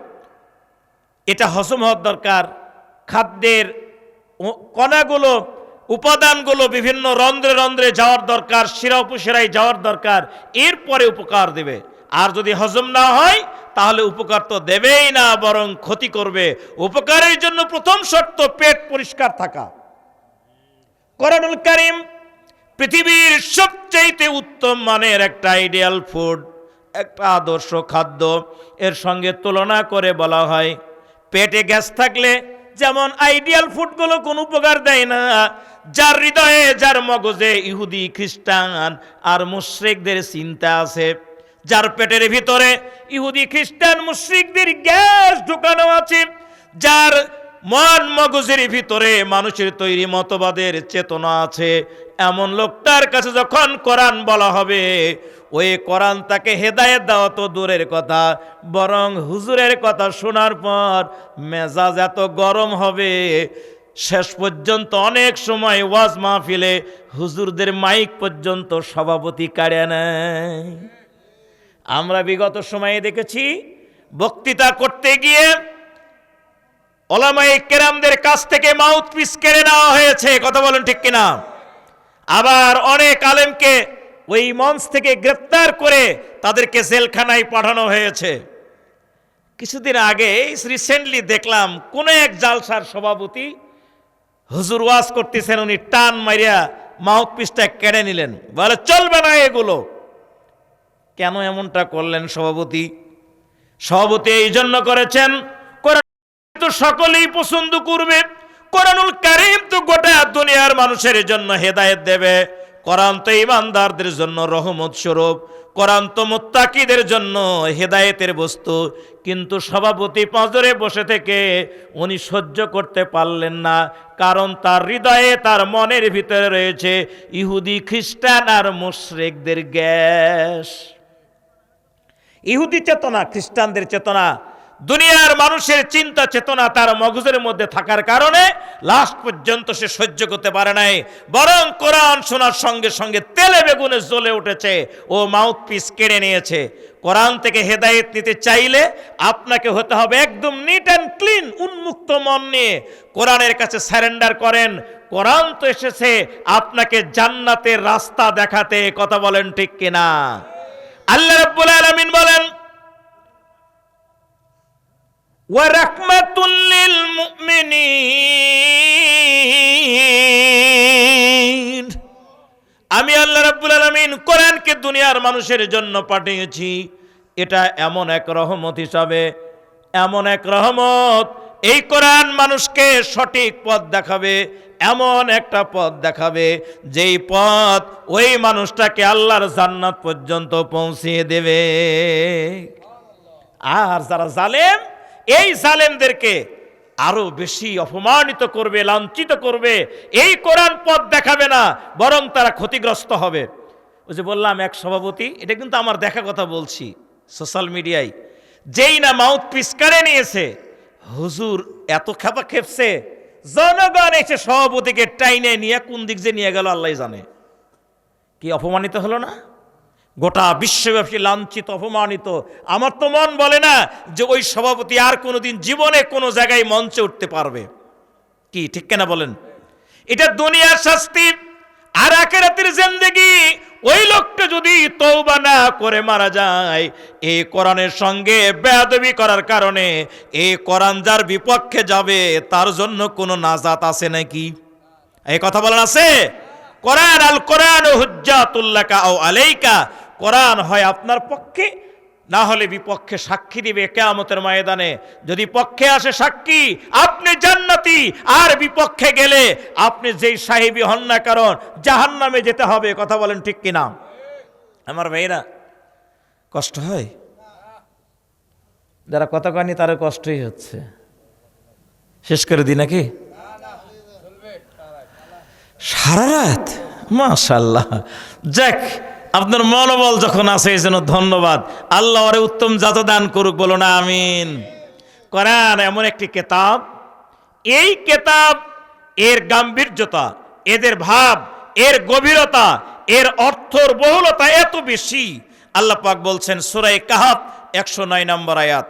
এটা হজম হওয়ার দরকার। খাদ্যের কণাগুলো, উপাদানগুলো বিভিন্ন রন্ধ্রে রন্ধ্রে যাওয়ার দরকার, শিরা উপশিরায় যাওয়ার দরকার, এরপরে উপকার দেবে। আর যদি হজম না হয় তাহলে উপকার তো দেবেই না, বরং ক্ষতি করবে। উপকারের জন্য প্রথম শর্ত পেট পরিষ্কার থাকা। কোরআনুল কারীম পৃথিবীর সবচেয়ে উত্তম মানের একটা আইডিয়াল ফুড, একটা আদর্শ খাদ্য, এর সঙ্গে তুলনা করে বলা হয় পেটে গ্যাস থাকলে যেমন আইডিয়াল ফুডগুলো কোনো উপকার দেয় না, যার হৃদয়ে যার মগজে ইহুদি, খ্রিস্টান আর মুশরিকদের চিন্তা আছে, যার পেটের ভিতরে ইহুদি, খ্রিস্টান, মুশরিকদের গ্যাস ঢুকানো আছে, যার মন মগজের ভিতরে মানুষের তৈরি মতবাদের চেতনা আছে, এমন লোকটার কাছে যখন কোরআন বলা হবে, ওই কোরআন তাকে হেদায়েত দেওয়া তো দূরের কথা, বরং হুজুরের কথা শোনার পর মেজাজ এত গরম হবে, শেষ পর্যন্ত অনেক সময় ওয়াজ মাহফিলে হুজুরদের মাইক পর্যন্ত সভাপতি কাড়ে নেয়। আমরা বিগত সময়ে দেখেছি বক্তৃতা করতে গিয়ে ওলামায়ে কেরামদের কাছ থেকে মাউথপিস কেড়ে নেওয়া হয়েছে, কথা বলেন ঠিক কিনা? আবার অনেক আলেমকে ওই মঞ্চ থেকে গ্রেফতার করে তাদেরকে জেলখানায় পাঠানো হয়েছে। কিছুদিন আগে রিসেন্টলি দেখলাম কোন এক জালসার সভাপতি হুজুর ওয়াজ করতেছেন, উনি টান মারিয়া মাউথপিসটা কেড়ে নিলেন, বলে চলবে না এগুলো। কেন এমনটা করলেন সভাপতি? সভাপতি এই জন্য করেছেন, কোরআন তো সকলেই পছন্দ করবে, কোরআনুল কারীম তো গোটা দুনিয়ার মানুষের জন্য হেদায়েত দেবে, কোরআন তো ঈমানদারদের জন্য রহমত স্বরূপ, কোরআন তো মুত্তাকিদের জন্য হেদায়েতের বস্তু। কিন্তু সভাপতি পাঁজরে বসে থেকে উনি সহ্য করতে পারলেন না, কারণ তার হৃদয়ে, তার মনের ভিতরে রয়েছে ইহুদি, খ্রিস্টান আর মুশরিকদের গ্যাস। ইহুদি চেতনা, খ্রিস্টানদের চেতনা, দুনিয়ার মানুষের চিন্তা চেতনা তার মগজের মধ্যে থাকার কারণে লাস্ট পর্যন্ত সে সহ্য করতে পারে নাই, বরং কোরআন শোনার সঙ্গে সঙ্গে তেলে বেগুনে জ্বলে উঠেছে, ও মাউথপিস কেড়ে নিয়েছে। কোরআন থেকে হেদায়েত নিতে চাইলে আপনাকে হতে হবে একদম নিট অ্যান্ড ক্লিন, উন্মুক্ত মন নিয়ে কোরআনের কাছে সারেন্ডার করেন। কোরআন তো এসেছে আপনাকে জান্নাতের রাস্তা দেখাতে, কথা বলেন ঠিক কিনা? আল্লাহ রাব্বুল আলামিন বলেন, ওয়া রাহমাতুল লিল মুমিনিন, আমি আল্লাহ রাব্বুল আলামিন কোরআনকে দুনিয়ার মানুষের জন্য পাঠিয়েছি। এটা এমন এক রহমত হিসাবে, এমন এক রহমত, এই কোরআন মানুষকে সঠিক পথ দেখাবে, এমন একটা পথ দেখাবে যেই পথ ওই মানুষটাকে আল্লাহর জান্নাত পর্যন্ত পৌঁছিয়ে দেবে। আর যারা জালেম, এই জালেমদেরকে আরো বেশি অপমানিত করবে, লাঞ্ছিত করবে, এই কোরআন পথ দেখাবে না, বরং তারা ক্ষতিগ্রস্ত হবে। ওই যে বললাম এক সভাপতি, এটা কিন্তু আমার দেখা কথা বলছি, সোশ্যাল মিডিয়ায়, যেই না মাউথপিস কেড়ে নিয়েছে, হুজুর এত খেপা খেপছে, জনগণ এসে সভাপতিকে টাইনে নিয়ে কোন দিক যে নিয়ে গেল আল্লাহ জানে। কি অপমানিত হলো না? গোটা বিশ্বব্যাপী লাঞ্ছিত, অপমানিত। আমার তো মন বলে না যে ওই সভাপতি আর কোনোদিন জীবনে কোনো জায়গায় মঞ্চে উঠতে পারবে। কি ঠিক কেনা বলেন? এটা দুনিয়ার শাস্তি আর আখিরাতের জিন্দেগি। ওই লোকটা যদি তওবা না করে মারা যায়, এই কোরআনের সঙ্গে বেয়াদবি করার কারণে, এই কোরআন যার বিপক্ষে যাবে তার জন্য কোনো নাজাত আছে নাকি? এই কথা বলেন আছে? কোরআন, আল কোরআন হুজ্জাতুল লাকা আও আলাইকা, কোরআন হয় আপনার পক্ষে, না হলে বিপক্ষে সাক্ষী দিবে কিয়ামতের ময়দানে। যদি পক্ষে আসে সাক্ষী, আপনি জান্নাতি, আর বিপক্ষে গেলে আপনি যেই সাহেবী হন না কারণ জাহান্নামে যেতে হবে। কথা বলেন ঠিক কিনা? আমার ভাইরা, কষ্ট হয়? যারা কথা কয়নি তার কষ্টই হচ্ছে। শেষ করে দিই নাকি? সারা রাত, মাশাআল্লাহ। যাক, আপনার মনোবল যখন আছে এই জন্য ধন্যবাদ। আল্লাহ ওরে উত্তম জাত দান করুক, বলো না আমিন। কোরআন এমন একটি কিতাব, এই কিতাব এর গাম্ভীর্যতা, এদের ভাব, এর গভীরতা, এর অর্থর বহুলতা এত বেশি। আল্লাহ পাক বলছেন সূরা কাহফ 109 নম্বর আয়াত,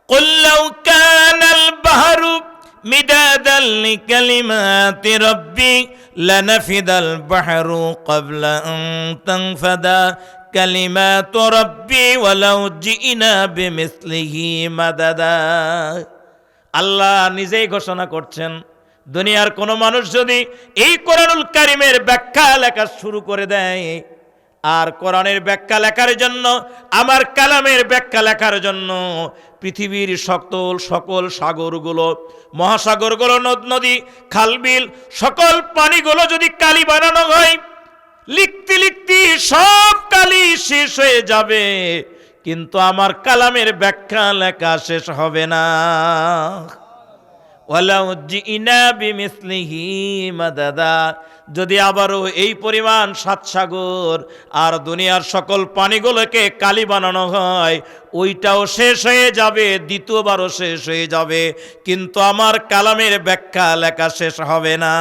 কুল লাউ কানাল বাহরু মিদাদাল লিকালিমাতি রাব্বি লানাফিদাল বাহরু ক্বাবলা আন তানফাদা কালিমাতু রাব্বি ওয়ালাউ জিনা বিমিসলিহি মাদাদা। আল্লাহ নিজেই ঘোষণা করছেন, দুনিয়ার কোনো মানুষ যদি এই কোরআনুল কারীমের ব্যাখ্যা লেখা শুরু করে দেয়, আর কোরআনের ব্যাখ্যা লেখার জন্য, আমার কালামের ব্যাখ্যা লেখার জন্য পৃথিবীর সকল সাগরগুলো, মহাসাগরগুলো, নদ নদী, খালবিল, সকল পানিগুলো যদি কালি বানানো হয়, লিখতে লিখতে সব কালি শেষ হয়ে যাবে, কিন্তু আমার কালামের ব্যাখ্যা লেখা শেষ হবে না। ওয়ালাউ জিনা বিমিসলিহি মাদাদা, যদি আবারও এই পরিমাণ 7 সাগর আর দুনিয়ার সকল পানিগুলোকে কালি বানানো হয়, ওইটাও শেষ হয়ে যাবে, দ্বিতীয়বারও শেষ হয়ে যাবে, কিন্তু আমার কালামের ব্যাখ্যা লেখা শেষ হবে না।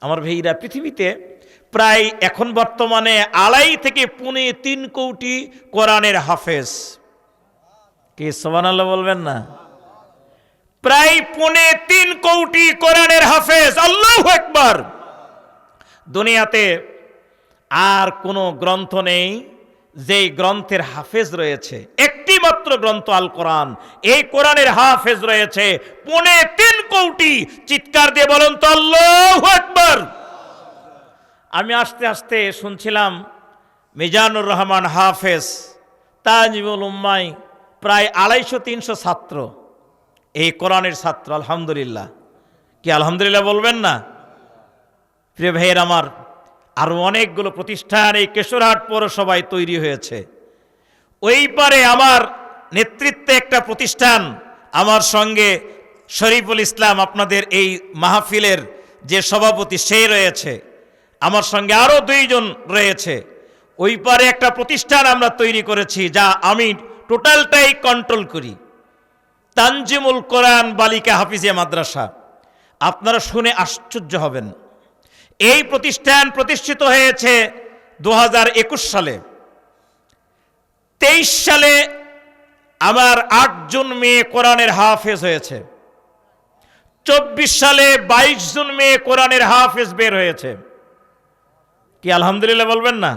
আমার ভাইরা, পৃথিবীতে প্রায় এখন বর্তমানে 2.5 থেকে 3 কোটি কোরআনের হাফেজ। কি সুবহানাল্লাহ বলবেন না? প্রায় 3 কোটি কোরআনের হাফেজ। আল্লাহু আকবার। দুনিয়াতে আর কোনো গ্রন্থ নেই যেই গ্রন্থের হাফেজ রয়েছে, একটি মাত্র গ্রন্থ আল কোরআন। এই কোরআনের হাফেজ রয়েছে 3 কোটি। চিৎকার দিয়ে বলুন তো আল্লাহু আকবার। আমি আস্তে আস্তে শুনছিলাম মিজানুর রহমান হাফেজ তাজিমুল উম্মাই, প্রায় 250-300 ছাত্র, এই কোরআনের ছাত্র। আলহামদুলিল্লাহ। কি আলহামদুলিল্লাহ বলবেন না? প্রিয় ভাইয়ের আমার, আরো অনেকগুলো প্রতিষ্ঠান এই কেশরহাট পৌরসভায় তৈরি হয়েছে। ওই পারে আমার নেতৃত্বে একটা প্রতিষ্ঠান, আমার সঙ্গে শরীফুল ইসলাম, আপনাদের এই মাহফিলের যে সভাপতি, সে রয়েছে, আমার সঙ্গে আরো 2 জন রয়েছে। ওই পারে একটা প্রতিষ্ঠান আমরা তৈরি করেছি, যা আমি টোটালটাই কন্ট্রোল করি, তানজিমুল কোরআন বালিকা হাফিজিয়া মাদ্রাসা। আপনারা শুনে আশ্চর্য হবেন, এই প্রতিষ্ঠান প্রতিষ্ঠিত হয়েছে 2021 সালে। 23 সালে আমার 8 জন মেয়ে কোরআনের হাফেজ হয়েছে। 24 সালে 22 জন মেয়ে কোরআনের হাফেজ বের হয়েছে। কি আলহামদুলিল্লাহ বলবেন না?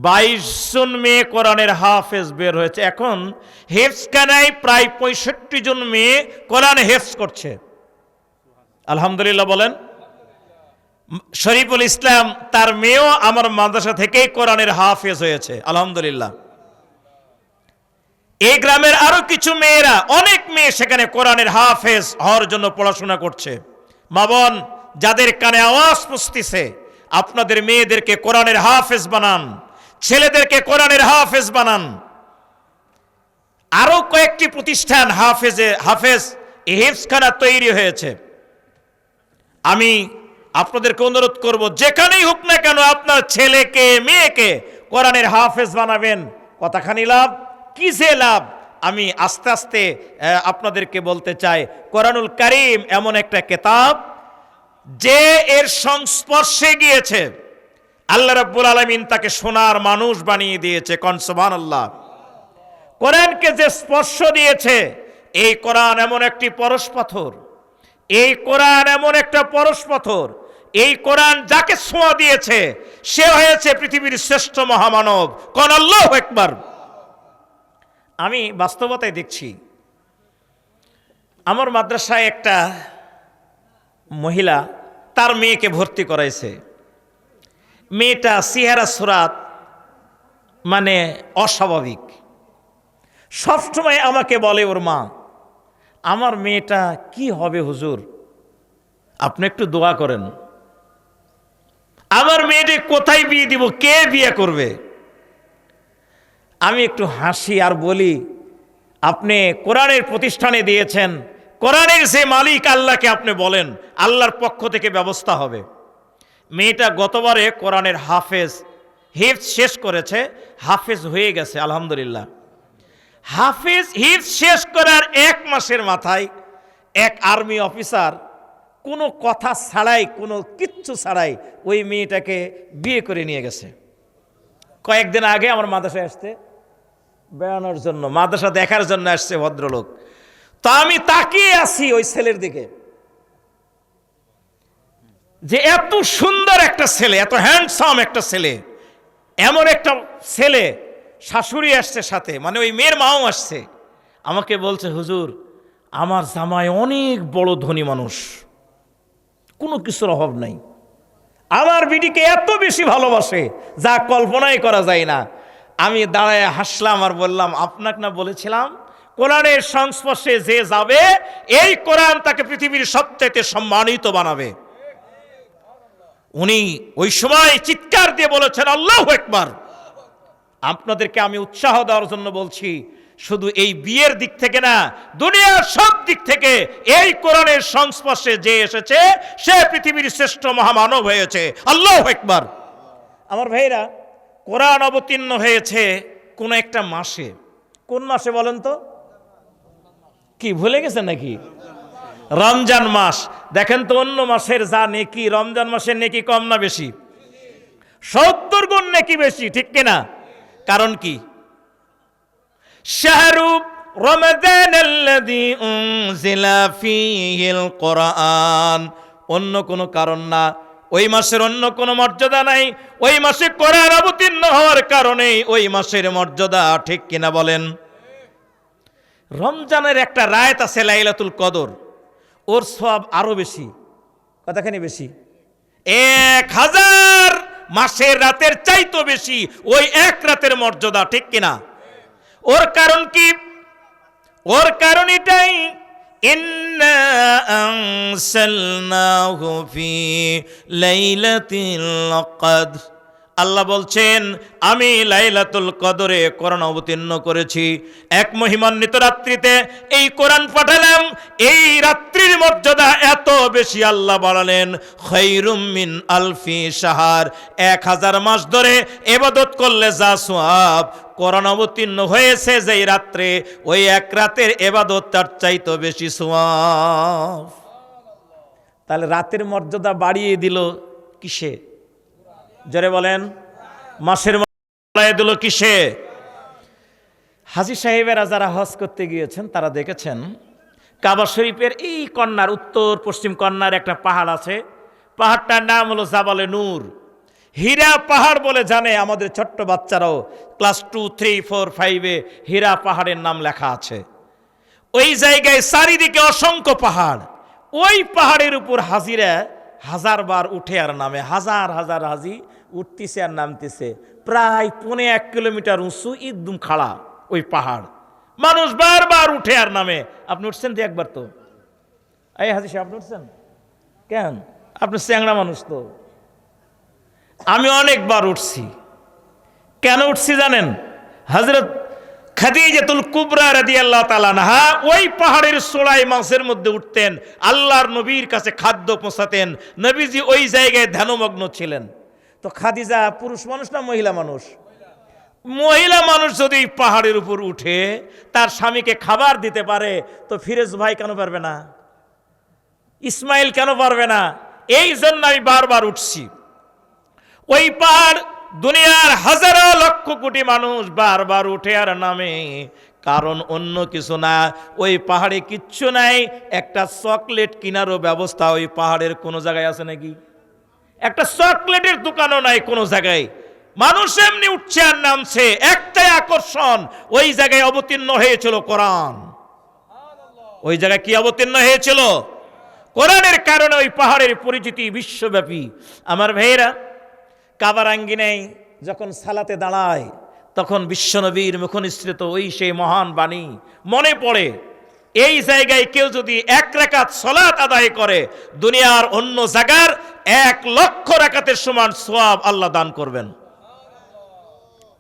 22 জন মেয়ে কোরআনের হাফেজ বের হয়েছে। এখন হেফজখানায় প্রায় 65 জন মেয়ে কোরআন হেফজ করছে। আলহামদুলিল্লাহ বলেন। শরীফুল ইসলাম, তার মেয়েও আমার মাদ্রাসা থেকেই কোরআনের হাফেজ হয়েছে। আলহামদুলিল্লাহ। এই গ্রামের আরো কিছু মেয়েরা, অনেক মেয়ে সেখানে কোরআনের হাফেজ হওয়ার জন্য পড়াশোনা করছে। মা বোন, যাদের কানে আওয়াজ পৌঁছতেছে, আপনাদের মেয়েদেরকে কোরআনের হাফেজ বানান, ছেলেদেরকে কোরআনের হাফেজ বানান। আরো কয়েকটি প্রতিষ্ঠান হাফেজ হেফজখানা তৈরি হয়েছে। আমি আপনাদেরকে অনুরোধ করব, যেখানেই হোক না কেন আপনার ছেলেকে মেয়েকে কোরআনের হাফেজ বানাবেন। কতখানি লাভ, কি যে লাভ, আমি আস্তে আস্তে আপনাদেরকে বলতে চাই। কোরআনুল কারীম এমন একটা কিতাব, যে এর সংস্পর্শে গিয়েছে, আল্লাহ রাব্বুল আলামিন তাকে সোনার মানুষ বানিয়ে দিয়েছে। কোন সুবহানাল্লাহ। কোরআনকে যে স্পর্শ দিয়েছে, এই কোরআন এমন একটি পরশ পাথর, এই কোরআন এমন একটা পরশ পাথর, এই কোরআন যাকে ছোঁয়া দিয়েছে সে হয়েছে পৃথিবীর শ্রেষ্ঠ মহামানব। কোন আল্লাহু আকবার। আমি বাস্তবতায় দেখছি, আমার মাদ্রাসায় একটা মহিলা তার মেয়েকে ভর্তি করাইছে। মেয়েটা চেহারা সুরাত মানে অস্বাভাবিক। সবসময় আমাকে বলে ওর মা, আমার মেয়েটা কি হবে হুজুর, আপনি একটু দোয়া করেন, আমার মেয়েটা কোথায় বিয়ে দিব, কে বিয়ে করবে। আমি একটু হাসি আর বলি, আপনি কোরআনের প্রতিষ্ঠানে দিয়েছেন, কোরআনের যে মালিক আল্লাহকে আপনি বলেন, আল্লাহর পক্ষ থেকে ব্যবস্থা হবে। মেয়েটা গতবারে কোরআনের হিফজ শেষ করেছে, হাফেজ হয়ে গেছে আলহামদুলিল্লাহ। হিফজ শেষ করার 1 মাসের মাথায় এক আর্মি অফিসার কোনো কথা ছাড়াই, কোনো কিচ্ছু ছাড়াই ওই মেয়েটাকে বিয়ে করে নিয়ে গেছে। কয়েকদিন আগে আমার মাদ্রাসায় আসতে বেড়ানোর জন্য, মাদ্রাসা দেখার জন্য আসছে ভদ্রলোক। তা আমি তাকিয়ে আছি ওই ছেলের দিকে, যে এত সুন্দর একটা ছেলে, এত হ্যান্ডসাম একটা ছেলে, এমন একটা ছেলে, শাশুড়ি আসছে সাথে, মানে ওই মেয়ের মাও আসছে। আমাকে বলছে, হুজুর আমার জামাই অনেক বড় ধনী মানুষ, কোনো কিছুর অভাব নাই, আমার বিটিকে এত বেশি ভালোবাসে যা কল্পনাই করা যায় না। আমি দাঁড়ায় হাসলাম আর বললাম, আপনাকে না বলেছিলাম কোরআনের সংস্পর্শে যে যাবে এই কোরআন তাকে পৃথিবীর সবচেয়ে সম্মানিত বানাবে। উনি ওই সময় চিৎকার দিয়ে বলেছেন, আল্লাহু আকবার। আপনাদেরকে আমি উৎসাহ দেওয়ার জন্য বলছি, শুধু এই বিয়ের দিক থেকে না, দুনিয়ার সব দিক থেকে এই কোরআনের সংস্পর্শে যে এসেছে সে পৃথিবীর শ্রেষ্ঠ মহামানব হয়েছে। আল্লাহু আকবার। আমার ভাইরা, কোরআন অবতীর্ণ হয়েছে কোন একটা মাসে। কোন মাসে বলেন তো? কি ভুলে গেছেন নাকি? রমজান মাস। দেখেন তো অন্য মাসের যা নেকি, রমজান মাসের নেকি কম না বেশি? 70 গুণ নেকি বেশি, ঠিক কিনা? কারণ কি? শাহরু রমাদানাল্লাযী উনজিলা ফীহিল কোরআন, অন্য কোনো কারণ না। ওই মাসের অন্য কোনো মর্যাদা নাই, ওই মাসে কোরআন অবতীর্ণ হওয়ার কারণে ওই মাসের মর্যাদা, ঠিক কিনা বলেন? রমজানের একটা রাত আছে লাইলাতুল কদর, ওর সওয়াব আরো বেশি। কতখানি বেশি? 1000 মাসের রাতের চাইতো বেশি ওই এক রাতের মর্যাদা, ঠিক কিনা? ওর কারণ কি? ওর কারণ এটাই, ইন্না আনসালনাহু ফি লাইলাতিল কদর। আল্লাহ বলছেন, আমি লাইলাতুল কদরে কোরআন অবতীর্ণ করেছি, এক মহিমান্বিত রাত্রিতে এই কোরআন পাঠালাম। এই রাত্রির মর্যাদা এত বেশি, আল্লাহ বললেন খায়রুম মিন আলফি শাহর, 1000 মাস ধরে ইবাদত করলে যা সওয়াব, কোরআন অবতীর্ণ হয়েছে যেই রাত্রে, ওই এক রাতের ইবাদত তার চাইতে বেশি সওয়াব। তাহলে রাতের মর্যাদা বাড়িয়ে দিল কিসে? জোরে বলেন। মাসের মর্যাদা দিল কিসে? হাজী সাহেবেরা যারা হজ করতে গিয়েছেন তারা দেখেছেন কাবা শরীফের এই কর্নার, উত্তর পশ্চিম কর্নার একটা পাহাড় আছে। পাহাড়টার নাম হলো জাবালে নূর। হীরা পাহাড় বলে জানে আমাদের ছোট্ট বাচ্চারাও, ক্লাস 2, 3, 4, 5-এ হীরা পাহাড়ের নাম লেখা আছে। ওই জায়গায় চারিদিকে অসংখ্য পাহাড়। ওই পাহাড়ের উপর হাজিরা 1000 বার উঠে আর নামে, হাজার হাজার হাজি উঠতেছে আর নামতেছে। প্রায় 1.5 কিলোমিটার উঁচু, একদম খাড়া ওই পাহাড়। মানুষ বারবার উঠে আর নামে। আপনি উঠছেন তো একবার? তো এই হাজি সাহেব, আপনি উঠছেন কেন? আপনি চ্যাংড়া মানুষ তো। আমি অনেকবার উঠছি। কেন উঠছি জানেন? হযরত খাদিজাতুল কুবরা রাদিয়াল্লাহু তাআলা আনহা ওই পাহাড়ের চূড়ায় মাঝের মধ্যে উঠতেন, আল্লাহর নবীর কাছে খাদ্য পৌঁছাতেন। নবীজি ওই জায়গায় ধ্যানমগ্ন ছিলেন। তো খাদিজা পুরুষ মানুষ না মহিলা মানুষ? মহিলা মানুষ যদি পাহাড়ের উপর উঠে তার স্বামীকে খাবার দিতে পারে, তো ফিরোজ ভাই কেন পারবে না? ইসমাইল কেন পারবে না? এই জন্য আমি বারবার উঠছি। ওই পাহাড় দুনিয়ার হাজারো লক্ষ কোটি মানুষ বারবার উঠে আর নামে, কারণ অন্য কিছু না। ওই পাহাড়ে কিচ্ছু নাই, একটা চকলেট কেনারও ব্যবস্থা ওই পাহাড়ের কোনো জায়গায় আছে নাকি? একটা চকলেটের দোকানও নাই কোনো জায়গায়। মানুষ এমনি উঠছে আর নামছে, একটাই আকর্ষণ, ওই জায়গায় অবতীর্ণ হয়েছিল কোরআন। ওই জায়গায় কি অবতীর্ণ হয়েছিল? কোরআনের কারণে ওই পাহাড়ের পরিচিতি বিশ্বব্যাপী। আমার ভাইয়েরা, কাবার আঙ্গিনায় যখন সালাতে দাঁড়ায় তখন বিশ্বনবীর মুখনিসৃত ওই সেই মহান বাণী মনে পড়ে। এই জায়গায় কেউ যদি 1 রাকাত সালাত আদায় করে, দুনিয়ার অন্য জায়গার 1 লক্ষ রাকাতের সমান সওয়াব আল্লাহ দান করবেন।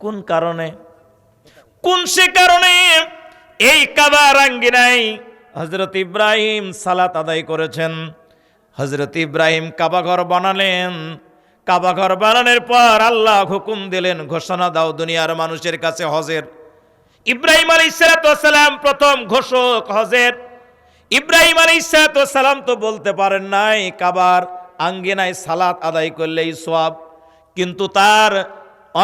কোন কারণে? কোন সে কারণে এই কাবার আঙ্গিনায় হযরত ইব্রাহিম সালাত আদায় করেছেন। হযরত ইব্রাহিম কাবাঘর বানালেন। কাবাঘর বানানোর পর আল্লাহ হুকুম দিলেন, ঘোষণা দাও দুনিয়ার মানুষের কাছে হজের। ইব্রাহিম আলাইহিস সালাম প্রথম ঘোষক হজের। ইব্রাহিম আলাইহিস সালাম তো বলতে পারেন নাই কাবার আঙ্গিনায় সালাত আদায় করলেই সওয়াব, কিন্তু তার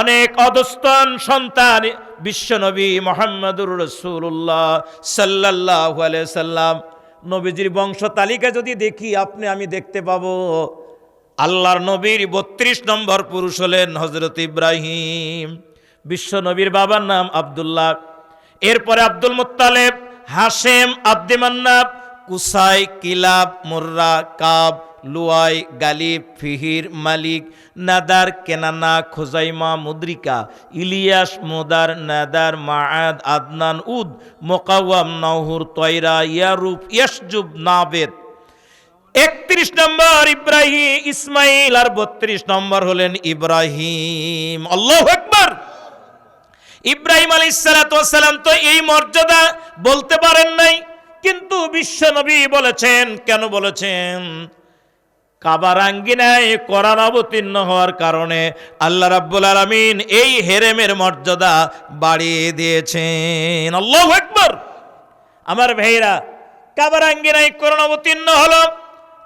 অনেক অধস্তন সন্তান বিশ্বনবী মুহাম্মদুর রাসূলুল্লাহ সাল্লাল্লাহু আলাইহি সাল্লাম, নবীজির বংশ তালিকা যদি দেখি আমি দেখতে পাবো আল্লাহর নবীর ৩২ নম্বর পুরুষ হলেন হযরত ইব্রাহিম। বিশ্বনবীর বাবার নাম আব্দুল্লাহ, এরপরে Abdul Muttalib, Hashim, Abd Manaf, Qusai, Kilab, Murrah, Kab, Luayy, Ghalib, Fihr, Malik, Nadar, Kinana, Khuzaima, Mudrika, Ilyas, Mudar, Nadar, Maad, Adnan, Ud, Muqawwam, Nahur, Tayra, Yarub, Yashjub, Nabet. ৩১ নম্বর ইব্রাহিম ইসমাইল, আর ৩২ নম্বর হলেন Ibrahim. আল্লাহু আকবার। ইব্রাহিম আলাইহিস সালাম তো এই মর্যাদা বলতে পারেন নাই, কিন্তু বিশ্বনবী বলেছেন। কেন বলেছেন? কাবার আঙ্গিনায় কোরআন অবতীর্ণ হওয়ার কারণে আল্লাহ রাব্বুল আলামিন এই হেরেমের মর্যাদা বাড়িয়ে দিয়েছেন। আল্লাহু আকবার। আমার ভাইরা, কাবার আঙ্গিনায় কোরআন অবতীর্ণ হলো।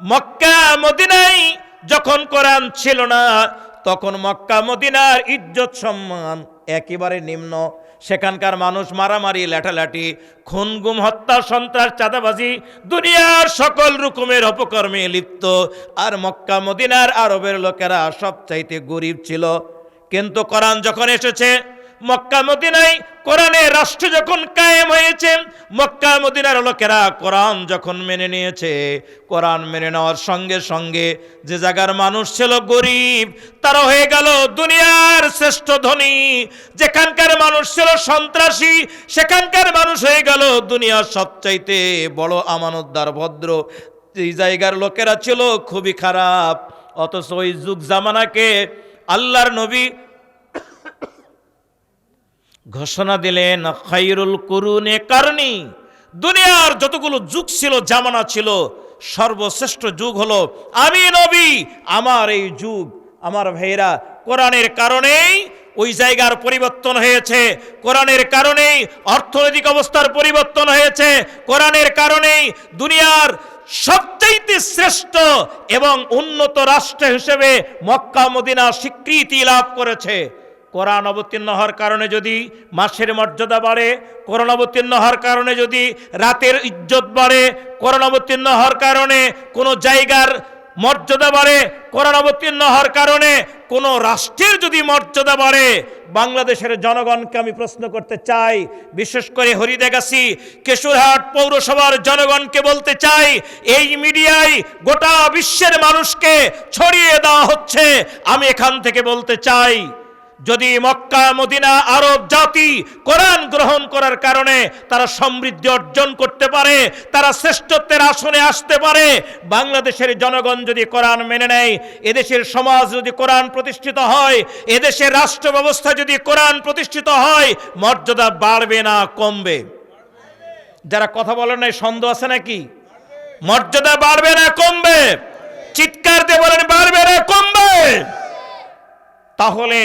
মক্কা মদিনায় যখন কোরআন ছিল না, তখন মক্কা মদিনার ইজ্জত সম্মান একেবারে নিম্ন। সেখানকার মানুষ মারামারি, লাঠালাঠি, খুন, গুম, হত্যা, সন্ত্রাস, চাঁদাবাজি, দুনিয়ার সকল রকমের অপকর্মে লিপ্ত। আর মক্কা মদিনার আরবের লোকেরা সবচাইতে গরিব ছিল। কিন্তু কোরআন যখন এসেছে, মক্কা মদিনায় কোরআনের রাষ্ট্র যখন কায়েম হয়েছে, মক্কা মদিনার লোকেরা কোরআন যখন মেনে নিয়েছে, কোরআন মেনে নেওয়ার সঙ্গে সঙ্গে যে জায়গার মানুষ ছিল গরিব, তারা হয়ে গেল দুনিয়ার শ্রেষ্ঠ ধনী। যেখানকার মানুষ ছিল সন্ত্রাসী, সেখানকার মানুষ হয়ে গেল দুনিয়ার সবচাইতে বড় আমানতদার, ভদ্র। এই জায়গার লোকেরা ছিল খুবই খারাপ। অথচ ওই যুগ জামানাকে আল্লাহর নবী ঘোষণা দিলেন, খায়রুল কুরুনে কারনি। দুনিয়ার যতগুলো যুগ ছিল, জামানা ছিল, সর্বশ্রেষ্ঠ যুগ হলো আমি নবী, আমার এই যুগ। আমার ভাইরা, কোরআনের কারণেই ওই জায়গার পরিবর্তন হয়েছে, কোরআনের কারণেই অর্থনৈতিক অবস্থার পরিবর্তন হয়েছে, কোরআনের কারণেই দুনিয়ার সবচাইতে শ্রেষ্ঠ এবং উন্নত রাষ্ট্র হিসেবে মক্কা মদিনা স্বীকৃতি লাভ করেছে। কোরআন অবতীর্ণ হওয়ার কারণে যদি মাসের মর্যাদা বাড়ে, কোরআন অবতীর্ণ হওয়ার কারণে যদি রাতের ইজ্জত বাড়ে, কোরআন অবতীর্ণ হওয়ার কারণে কোনো জায়গার মর্যাদা বাড়ে, কোরআন অবতীর্ণ হওয়ার কারণে কোনো রাষ্ট্রের যদি মর্যাদা বাড়ে, বাংলাদেশের জনগণকে আমি প্রশ্ন করতে চাই, বিশেষ করে হরিদেগাছি, কেশরহাট পৌরসভার জনগণকে বলতে চাই, এই মিডিয়ায় গোটা বিশ্বের মানুষকে ছড়িয়ে দেওয়া হচ্ছে। আমি এখান থেকে বলতে চাই, যদি মক্কা মদিনা আরব জাতি কোরআন গ্রহণ করার কারণে তারা সমৃদ্ধি অর্জন করতে পারে, তারা শ্রেষ্ঠত্বের আসনে আসতে পারে, বাংলাদেশের জনগণ যদি কোরআন মেনে নেয়, এদেশের সমাজ যদি কোরআন প্রতিষ্ঠিত হয়, এদেশের রাষ্ট্র ব্যবস্থা যদি কোরআন প্রতিষ্ঠিত হয়, মর্যাদা বাড়বে না কমবে? যারা কথা বলেন নাই, সন্দেহ আছে নাকি? মর্যাদা বাড়বে না কমবে? চিৎকার দিয়ে বলেন, বাড়বে না কমবে? তাহলে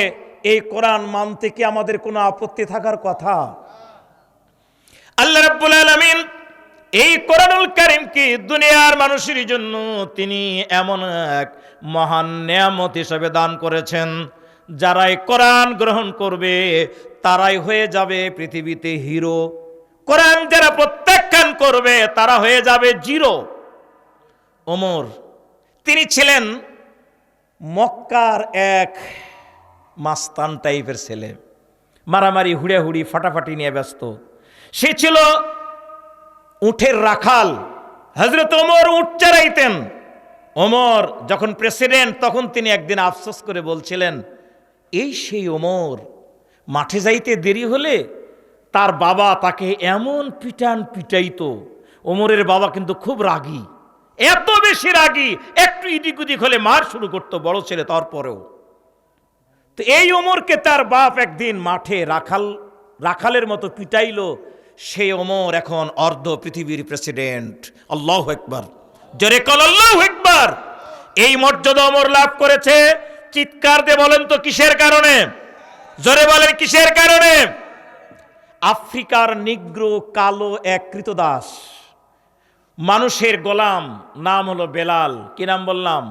এই কোরআন মানতে কি আমাদের কোনো আপত্তি থাকার কথা? আল্লাহ রাব্বুল আলামিন এই কোরআনুল কারীমকে দুনিয়ার মানুষের জন্য তিনি এমন এক মহান নিয়ামত হিসেবে দান করেছেন, যারাই কোরআন গ্রহণ করবে তারাই হয়ে যাবে পৃথিবীতে হিরো। কোরআন যারা প্রত্যাখ্যান করবে তারা হয়ে যাবে জিরো। ওমর, তিনি ছিলেন মক্কার এক মাস্তান টাইপের ছেলে, মারামারি, হুড়াহুড়ি, ফাটাফাটি নিয়ে ব্যস্ত। সে ছিল উটের রাখাল। হযরত ওমর উট চড়াইতেন। ওমর যখন প্রেসিডেন্ট, তখন তিনি একদিন আফসোস করে বলছিলেন, এই সেই ওমর, মাঠে যাইতে দেরি হলে তার বাবা তাকে এমন পিটাইতো। ওমরের বাবা কিন্তু খুব রাগী, এত বেশি রাগী, একটু ইদিক উদিক হলে মার শুরু করতো, বড় ছেলে তারপরেও। তো এই ওমরকে তার বাপ একদিন মাঠে রাখালের মতো পিটাইলো। সেই ওমর এখন অর্ধ পৃথিবীর প্রেসিডেন্ট। আল্লাহু আকবার, জোরে কল আল্লাহু আকবার। এই মর্যাদা ওমর লাভ করেছে, চিৎকার দিয়ে বলেন তো কিসের কারণে? জোরে বলেন কিসের কারণে? আফ্রিকার নিগ্রো কালো এক কৃতদাস, মানুষের গোলাম, নাম হলো বেলাল। কি নাম বললাম?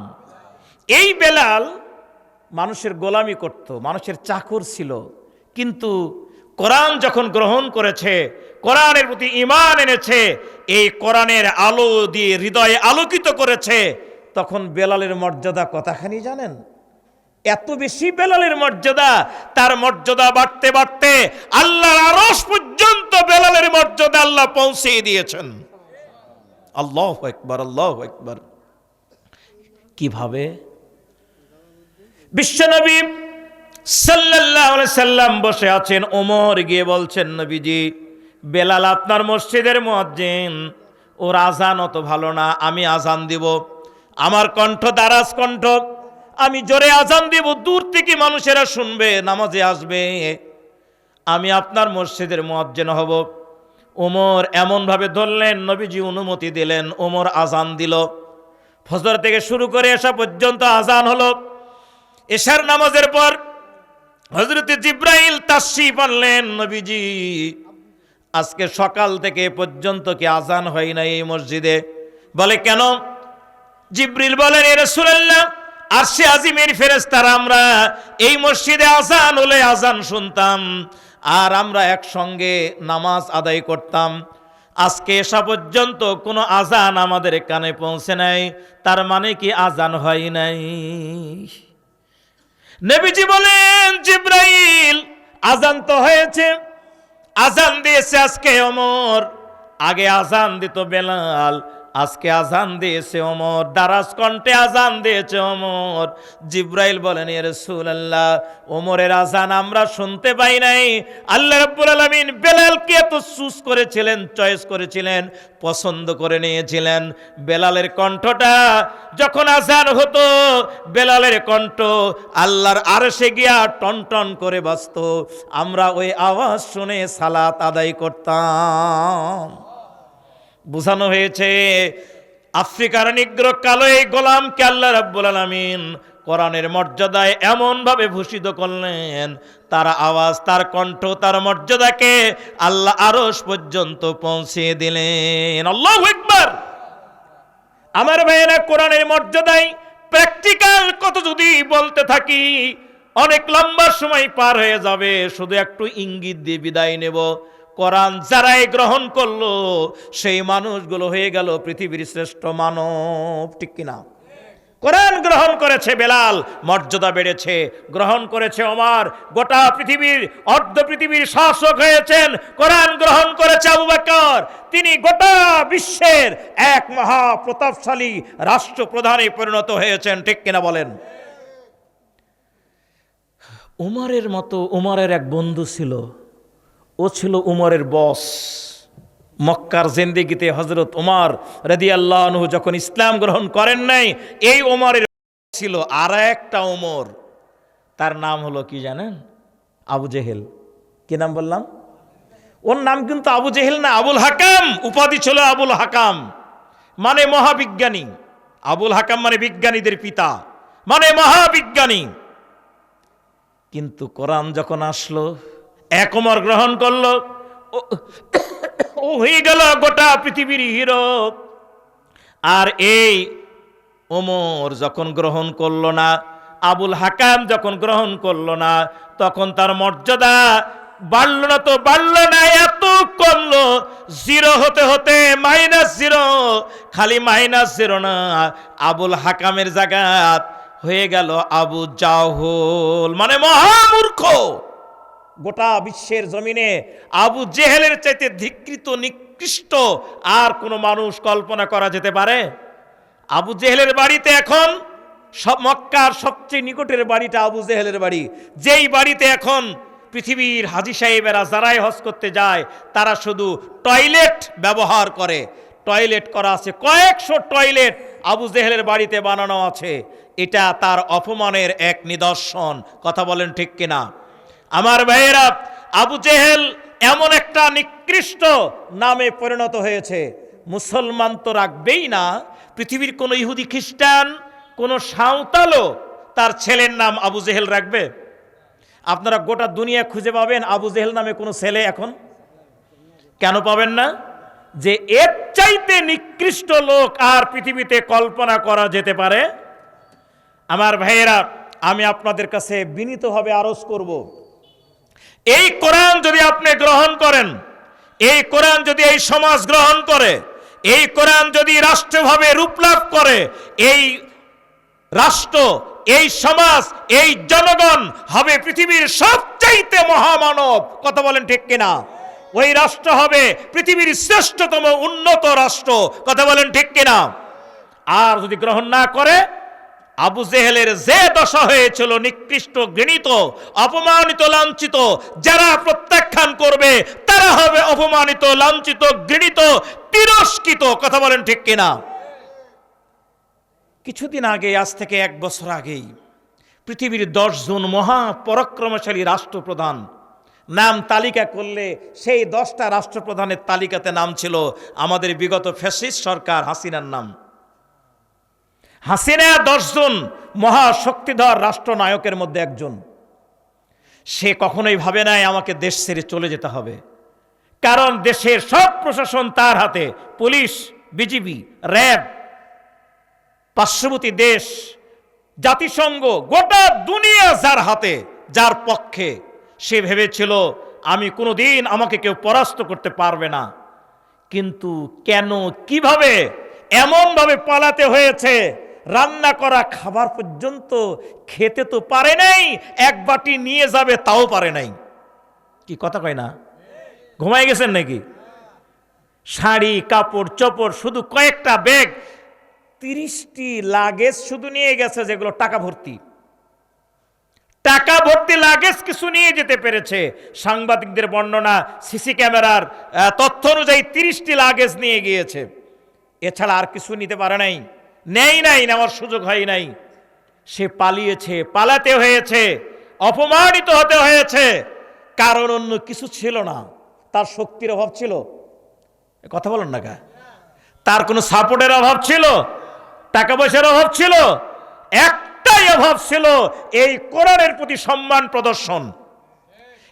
এই বেলাল মানুষের গোলামি করত, মানুষের চাকর ছিল। কিন্তু কোরআন যখন গ্রহণ করেছে, কোরআনের প্রতি ঈমান এনেছে, এই কোরআনের আলো দিয়ে হৃদয়ে আলোকিত করেছে, তখন বেলালের মর্যাদা কতখানি জানেন? এত বেশি বেলালের মর্যাদা, তার মর্যাদা বাড়তে বাড়তে আল্লাহর আরশ পর্যন্ত বেলালের মর্যাদা আল্লাহ পৌঁছে দিয়েছেন। আল্লাহু আকবার, আল্লাহু আকবার। কিভাবে? বিশ্বনবী সাল্লাল্লাহু আলাইহি সাল্লাম বসে আছেন, ওমর গিয়ে বলছেন, নবীজি বেলাল আপনার মসজিদের মুয়াজ্জিন, ওর আজান অত ভালো না, আমি আজান দিব। আমার কণ্ঠ দারাজ কণ্ঠ, আমি জোরে আজান দিব, দূর থেকে মানুষেরা শুনবে, নামাজে আসবে, আমি আপনার মসজিদের মুয়াজ্জিন হব। ওমর এমনভাবে ধরলেন, নবীজি অনুমতি দিলেন, ওমর আজান দিল। ফজর থেকে শুরু করে এশা পর্যন্ত আজান হলো। এশার নামাজের পর হযরত জিবরাইল তাশরীফ আনলেন, নবীজি আজকে সকাল থেকে পর্যন্ত কি আজান হয় না এই মসজিদে? বলে কেন? জিবরিল বলেন, ইয়া রাসূলুল্লাহ, আরশে আজিমের ফেরেশতারা আমরা এই মসজিদে আজান হলে আজান শুনতাম, আর আমরা একসঙ্গে নামাজ আদায় করতাম। আজকে এসা পর্যন্ত কোনো আজান আমাদের কানে পৌঁছে নাই, তার মানে কি আজান হয় নাই? নবীজি বলেন, জিবরাইল আজান তো হয়েছে, আজান দিয়েছে আজকে ওমর, আগে আজান দিত বেলাল, আজকে আজান দিয়েছে ওমর, দারাজ কণ্ঠে আজান দিয়েছে ওমর। জিবরাইল বলেন, ইয়া রাসূলুল্লাহ, ওমরের আজান আমরা শুনতে পাই নাই। আল্লাহ রাব্বুল আলামিন বেলালকে এত চুজ করেছিলেন, চয়েস করেছিলেন, পছন্দ করে নিয়েছিলেন। বেলালের কণ্ঠটা যখন আজান হতো, বেলালের কণ্ঠ আল্লাহর আরশে গিয়া টনটন করে বাজতো, আমরা ওই আওয়াজ শুনে সালাত আদায় করতাম। বোঝানো হয়েছে আফ্রিকার নিগ্র কালো এই গোলামকে আল্লাহ রাব্বুল আলামিন কোরআনের মর্যাদায় এমনভাবে ভূষিত করলেন, তার আওয়াজ, তার কণ্ঠ, তার মর্যাদাকে আল্লাহ আরশ পর্যন্ত পৌঁছে দিলেন। আল্লাহু আকবার। আমার ভাইয়েরা, কোরআনের মর্যাদায় প্র্যাকটিক্যাল কত যদি বলতে থাকি, অনেক লম্বা সময় পার হয়ে যাবে। শুধু একটু ইঙ্গিত দিয়ে বিদায় নেব। কোরআন যারাই গ্রহণ করলো, সেই মানুষগুলো হয়ে গেল পৃথিবীর শ্রেষ্ঠ মানব। ঠিক কিনা? কোরআন গ্রহণ করেছে বেলাল, মর্যাদা বেড়েছে। গ্রহণ করেছে ওমর, গোটা পৃথিবীর, অর্ধ পৃথিবীর শাসক হয়েছেন। কোরআন গ্রহণ করেছে আবু বকর, তিনি গোটা বিশ্বের এক মহা প্রতাপশালী রাষ্ট্রপ্রধানে পরিণত হয়েছেন। ঠিক কিনা বলেন? উমরের মতো উমরের এক বন্ধু ছিল, ও ছিল উমরের বস। মক্কার জিন্দেগিতে হযরত উমর রাদিয়াল্লাহু আনহু যখন ইসলাম গ্রহণ করেন নাই, এই উমরের ছিল আর একটা উমর, তার নাম হলো কি জানেন? আবু জেহেল। কি নাম বললাম? ওর নাম কিন্তু আবু জেহেল না, আবুল হাকাম। উপাধি ছিল আবুল হাকাম, মানে মহাবিজ্ঞানী। আবুল হাকাম মানে বিজ্ঞানীদের পিতা, মানে মহাবিজ্ঞানী। কিন্তু কোরআন যখন আসলো, এক ওমর গ্রহণ করলো, ও হয়ে গেল গোটা পৃথিবীর হিরো। আর এই ওমর যখন গ্রহণ করলো না, আবুল হাকাম যখন গ্রহণ করলো না, তখন তার মর্যাদা বাড়লো না তো বাড়লো না, এত কমলো, জিরো হতে হতে -0। খালি -0 না, আবুল হাকামের জায়গাত হয়ে গেল আবু জাহল, মানে মহামূর্খ। গোটা বিশ্বের জমিনে আবু জেহেলের চাইতে ধিকৃত, নিকৃষ্ট আর কোনো মানুষ কল্পনা করা যেতে পারে? আবু জেহেলের বাড়িতে এখন সব মক্কার সবচেয়ে নিকটের বাড়িটা আবু জেহেলের বাড়ি, যেই বাড়িতে এখন পৃথিবীর হাজী সাহেবেরা যারাই হজ করতে যায়, তারা শুধু টয়লেট ব্যবহার করে। টয়লেট করা আছে, কয়েকশো টয়লেট আবু জেহেলের বাড়িতে বানানো আছে। এটা তার অপমানের এক নিদর্শন। কথা বলেন ঠিক কিনা? আমার ভাইয়েরা, আবু জেহেল এমন এক একটা নিকৃষ্ট নামে পরিণত হয়েছে। মুসলমান তো রাখবেই না, পৃথিবীর কোনো ইহুদি খ্রিস্টান কোনো সাঁওতালও তার ছেলের নাম আবু জেহেল রাখবে? আপনারা গোটা দুনিয়া খুঁজে পাবেন আবু জেহেল নামে কোনো ছেলে এখন? কেন পাবেন না? যে এর চাইতে নিকৃষ্ট লোক আর পৃথিবীতে কল্পনা করা যেতে পারে? আমার ভাইয়েরা, আমি আপনাদের কাছে বিনীতভাবে আরজ করব, এই কোরআন যদি আপনি গ্রহণ করেন, এই কোরআন যদি এই সমাজ গ্রহণ করে, এই কোরআন যদি রাষ্ট্রভাবে রূপ লাভ করে, এই রাষ্ট্র, এই সমাজ, এই জনগণ হবে পৃথিবীর সবচাইতে মহামানব। কথা বলেন ঠিক কিনা? ওই রাষ্ট্র হবে পৃথিবীর শ্রেষ্ঠতম উন্নত রাষ্ট্র। কথা বলেন ঠিক কিনা? আর যদি গ্রহণ না করে, আবু জেহেলের যে দশা হয়েছিল, নিকৃষ্ট, ঘৃণিত, অপমানিত, লাঞ্ছিত, যারা প্রত্যাখ্যান করবে তারা হবে অপমানিত, লাঞ্ছিত, ঘৃণিত, তিরস্কৃত। কথা বলেন ঠিক কিনা? কিছুদিন আগে, আজ থেকে 1 বছর আগেই, পৃথিবীর 10 জন মহা পরাক্রমশালী রাষ্ট্রপ্রধান নাম তালিকা করলে সেই 10টা রাষ্ট্রপ্রধানের তালিকাতে নাম ছিল আমাদের বিগত ফ্যাসিস্ট সরকার হাসিনার নাম। হাসিনা 10 জন মহাশক্তিধর রাষ্ট্রনায়কের মধ্যে একজন। সে কখনোই ভাবে নাই আমাকে দেশ ছেড়ে চলে যেতে হবে, কারণ দেশের সব প্রশাসন তার হাতে, পুলিশ, বিজিবি, র্যাব, পার্শ্ববর্তী দেশ, জাতিসংঘ, গোটা দুনিয়া যার হাতে, যার পক্ষে। সে ভেবেছিল আমি কোনোদিন আমাকে কেউ পরাস্ত করতে পারবে না। কিন্তু কেন, কিভাবে এমনভাবে পালাতে হয়েছে? রান্না করা খাবার পর্যন্ত খেতে তো পারে নাই, 1 বাটি নিয়ে যাবে তাও পারে নাই। কি কথা কয় না? ঘুমাই গেছেন নাকি? শাড়ি, কাপড় চোপড়, শুধু কয়েকটা ব্যাগ, 30টি লাগেজ শুধু নিয়ে গেছে, যেগুলো টাকা ভর্তি। টাকা ভর্তি লাগেজ কিছু নিয়ে যেতে পেরেছে। সাংবাদিকদের বর্ণনা, সিসি ক্যামেরার তথ্য অনুযায়ী 30টি লাগেজ নিয়ে গিয়েছে। এছাড়া আর কিছু নিতে পারে নাই, নেওয়ার সুযোগ হয় নাই। সে পালিয়েছে, পালাতে হয়েছে, অপমানিত হতে হয়েছে, কারণ অন্য কিছু ছিল না। তার শক্তির অভাব ছিল? কথা বলেন না কা? তার কোনো সাপোর্টের অভাব ছিল? টাকা পয়সার অভাব ছিল? একটাই অভাব ছিল, এই কোরআনের প্রতি সম্মান প্রদর্শন।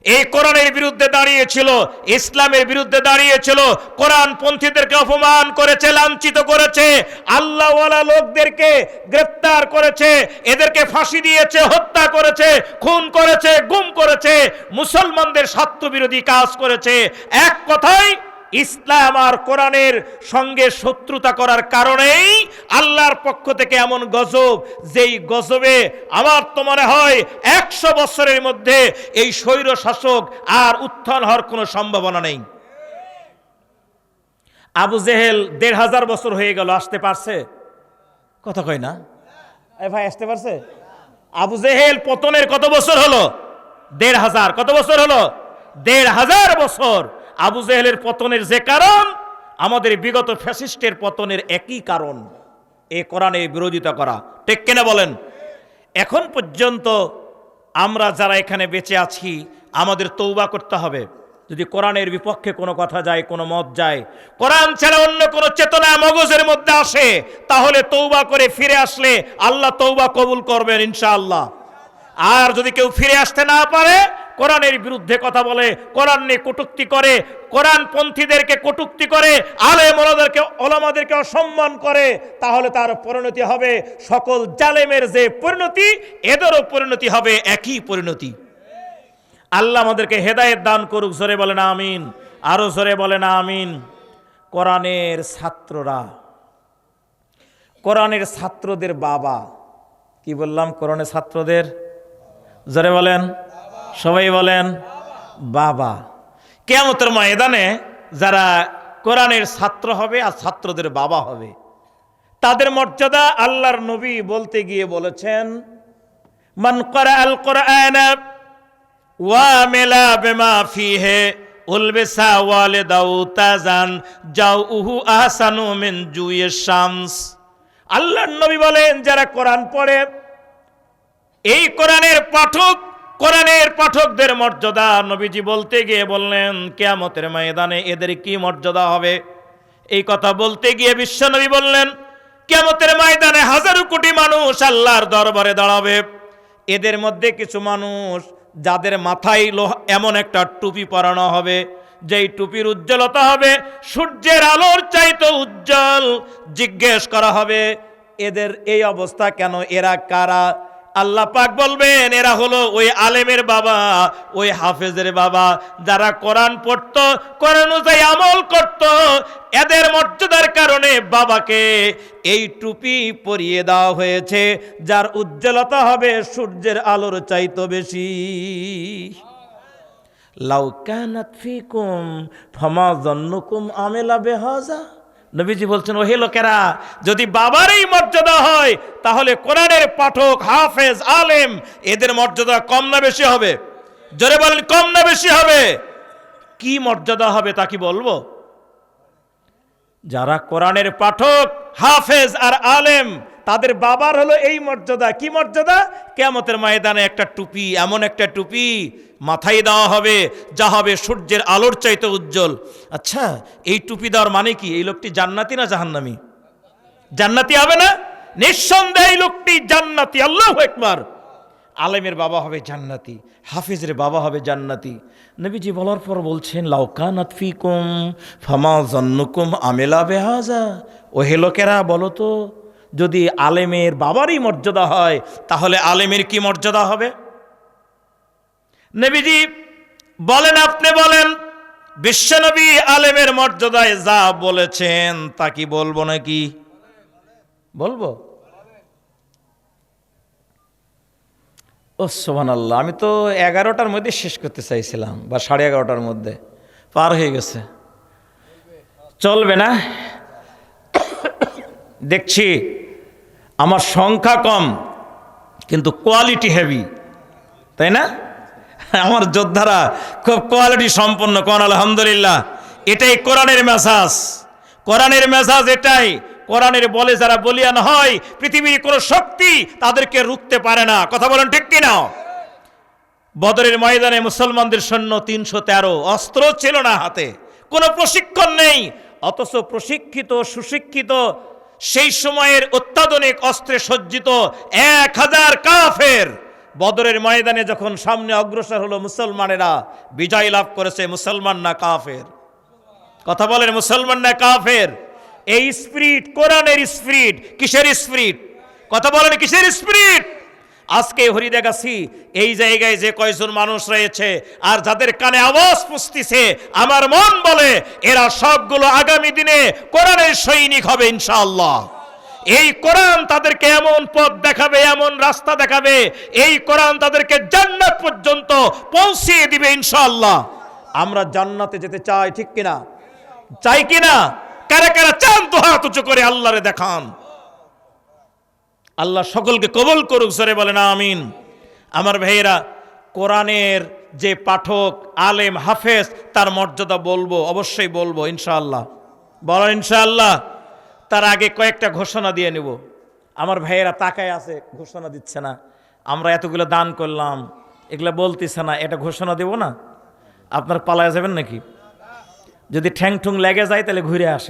এই কোরআনের বিরুদ্ধে দাঁড়িয়েছিল, ইসলামের বিরুদ্ধে দাঁড়িয়েছিল, কোরআন পন্থীদেরকে অপমান করেছে, লাঞ্ছিত করেছে, আল্লাহওয়ালা লোকদেরকে গ্রেফতার করেছে, এদেরকে ফাঁসি দিয়েছে, হত্যা করেছে, খুন করেছে, গুম করেছে, মুসলমানদের স্বার্থবিরোধী কাজ করেছে। এক কথায়, ইসলাম আর কোরআনের সঙ্গে শত্রুতা করার কারণেই আল্লাহর পক্ষ থেকে এমন গজব, যেই গজবে আমার তো মনে হয় 100 বছরের মধ্যে এই স্বৈর শাসক আর উত্থান হওয়ার কোনো সম্ভাবনা নেই। আবু জেহেল 1500 বছর হয়ে গেল, আসতে পারছে? কথা কয় না ভাই, আসতে পারছে? আবু জেহেল পতনের কত বছর হলো? 1500। কত বছর হলো? 1500 বছর। আবু জেহেলের পতনের যে কারণ, আমাদের বিগত ফ্যাসিস্টের পতনের একই কারণ, এই কোরআনের বিরোধিতা করা। ঠিক কিনা বলেন? এখন পর্যন্ত আমরা যারা এখানে বেঁচে আছি, আমাদের তওবা করতে হবে। যদি কোরআনের বিপক্ষে কোনো কথা যায়, কোনো মত যায়, কোরআন ছাড়া অন্য কোনো চেতনা মগজের মধ্যে আসে, তাহলে তওবা করে ফিরে আসলে আল্লাহ তওবা কবুল করবেন ইনশাআল্লাহ। আর যদি কেউ ফিরে আসতে না পারে, কোরআনের বিরুদ্ধে কথা বলে, কোরআন নিয়ে কটূক্তি করে, কোরআন পন্থীদেরকে কটূক্তি করে, ওলামাদেরকে অসম্মান করে, তাহলে তার পরিণতি হবে সকল জালেমের যে পরিণতি, এদেরও পরিণতি হবে একই পরিণতি। আল্লাহ আমাদেরকে হেদায়েত দান করুক। জোরে বলেন আমিন, আরো জোরে বলেন আমিন। কোরআনের ছাত্ররা, কোরআনের ছাত্রদের বাবা, কি বললাম? কোরআনের ছাত্রদের, জোরে বলেন, সবাই বলেন বাবা। কিয়ামতের ময়দানে যারা কোরআনের ছাত্র হবে আর ছাত্রদের বাবা হবে, তাদের মর্যাদা আল্লাহর নবী বলতে গিয়ে বলেছেন, মান ক্বারাআল কুরআনা ওয়া আমিলা বিমা ফিহি উলবিসা ওয়ালিদাউ তাজান জাউহু আহসানু মিন জুইশ শামস। আল্লাহর নবী বলেন, যারা কোরআন পড়ে, এই কোরআনের পাঠক, কোরআনের পাঠকদের মর্যাদা নবীজি বলতে গিয়ে বললেন, কিয়ামতের ময়দানে এদের কি মর্যাদা হবে। এই কথা বলতে গিয়ে বিশ্বনবী বললেন, কিয়ামতের ময়দানে হাজারো কোটি মানুষ আল্লাহর দরবারে দাঁড়াবে। এদের মধ্যে কিছু মানুষ যাদের মাথায় এমন একটা টুপি পরানো হবে, যেই টুপির উজ্জ্বলতা হবে সূর্যের আলোর চাইতে উজ্জ্বল। জিজ্ঞেস করা হবে, এদের এই অবস্থা কেন, এরা কারা? আল্লাহ পাক বলবেন, এরা হলো ওই আলেমের বাবা, ওই হাফেজের বাবা, যারা কোরআন পড়তো, কোরআন অনুযায়ী আমল করত। এদের মর্যাদার কারণে বাবাকে এই টুপি পরিয়ে দেওয়া হয়েছে, যার উজ্জ্বলতা হবে সূর্যের আলোর চাইতে বেশি। লাউ কানাত ফিকুম ফামা যন্নুকুম আমেলা বিহাযা। নবীজি বলছেন, ওহে লোকেরা, যদি বাবার এই মর্যাদা হয় তাহলে কোরআনের পাঠক, হাফেজ, আলেম এদের মর্যাদা কম না বেশি হবে? জোরে বলেন, কম না বেশি হবে? কি মর্যাদা হবে তা কি বলবো? যারা কোরআনের পাঠক, হাফেজ আর আলেম তাদের বাবার হলো এই মর্যাদা। কি মর্যাদা? কিয়ামতের ময়দানে একটা টুপি, এমন একটা টুপি মাথায় দেওয়া হবে যা হবে সূর্যের আলোর চাইতে উজ্জ্বল। আচ্ছা, এই টুপি দেওয়ার মানে কি? এই লোকটি জান্নাতি না জাহান্নামী? জান্নাতি হবে না? নিঃসন্দেহে এই লোকটি জান্নাতি। আল্লাহু আকবার। আলেমের বাবা হবে জান্নাতি, হাফিজের বাবা হবে জান্নাতি। নবীজি বলার পর বলছেন, লাউ কানাত ফিকুম ফামা যন্নুকুম আমেলা বিহাযা। ওহে লোকেরা, বলো তো, যদি আলেমের বাবারই মর্যাদা হয় তাহলে আলেমের কি মর্যাদা হবে? নবীজি বলেন, আপনি বলেন, বিশ্বনবী আলেমের মর্যাদায় যা বলেছেন তা কি বলবো নাকি? বলবো? ও সুবহানাল্লাহ, আমি তো 11টার মধ্যে শেষ করতে চাইছিলাম, বা 11:30টার মধ্যে, পার হয়ে গেছে। চলবে না? দেখছি আমার সংখ্যা কম কিন্তু কোয়ালিটি হেভি, তাই না? আমার যোদ্ধারা খুব কোয়ালিটি সম্পন্ন। কোন আলহামদুলিল্লাহ। এটাই কোরআনের মেসাজ। কোরআনের মেসাজ এটাই। কোরআনের বলে যারা বলিয়ান হয়, পৃথিবীর কোনো শক্তি তাদেরকে রুখতে পারে না। কথা বলেন ঠিক কিনা? বদরের ময়দানে মুসলমানদের সৈন্য 313, অস্ত্র ছিল না হাতে, কোনো প্রশিক্ষণ নেই, অথচ প্রশিক্ষিত, সুশিক্ষিত, সেই সময়ের অত্যাধুনিক অস্ত্রে সজ্জিত 1000 কাফের বদরের ময়দানে যখন সামনে অগ্রসর হলো, মুসলমানেরা বিজয় লাভ করেছে। মুসলমান না কাফের? কথা বলেন, মুসলমান না কাফের? এই স্পিরিট, কোরআনের স্পিরিট। কিসের স্পিরিট? কথা বলেন, কিসের স্পিরিট? আজকে হরিদেগাছি এই জায়গায় যে কয়জন মানুষ রয়েছে আর যাদের কানে আওয়াজ পুষতিছে, আমার মন বলে এরা সবগুলো আগামী দিনে কোরআনের সৈনিক হবে ইনশাআল্লাহ। এই কোরআন তাদেরকে এমন পথ দেখাবে, এমন রাস্তা দেখাবে, এই কোরআন তাদেরকে জান্নাত পর্যন্ত পৌঁছিয়ে দিবে ইনশাআল্লাহ। আমরা জান্নাতে যেতে চাই, ঠিক কিনা? চাই কিনা? কারা কারা চান তো হাত উঁচু করে আল্লাহরে দেখান। আল্লাহ সকলকে কবুল করুক, জোরে বলেন আমিন। আমার ভাইয়েরা, কোরআনের যে পাঠক, আলেম, হাফেজ, তার মর্যাদা বলবো, অবশ্যই বলবো ইনশাআল্লাহ। বলেন ইনশাআল্লাহ। তার আগে কয়েকটা ঘোষণা দিয়ে নেব। আমার ভাইয়েরা তাকায় আছে, ঘোষণা দিচ্ছে না। আমরা এতগুলো দান করলাম, এগুলো বলতেছে না, এটা ঘোষণা দেব না? আপনার পালায় যাবেন নাকি? যদি ঠ্যাং ঠুং লেগে যায় তাহলে ঘুরে আসে।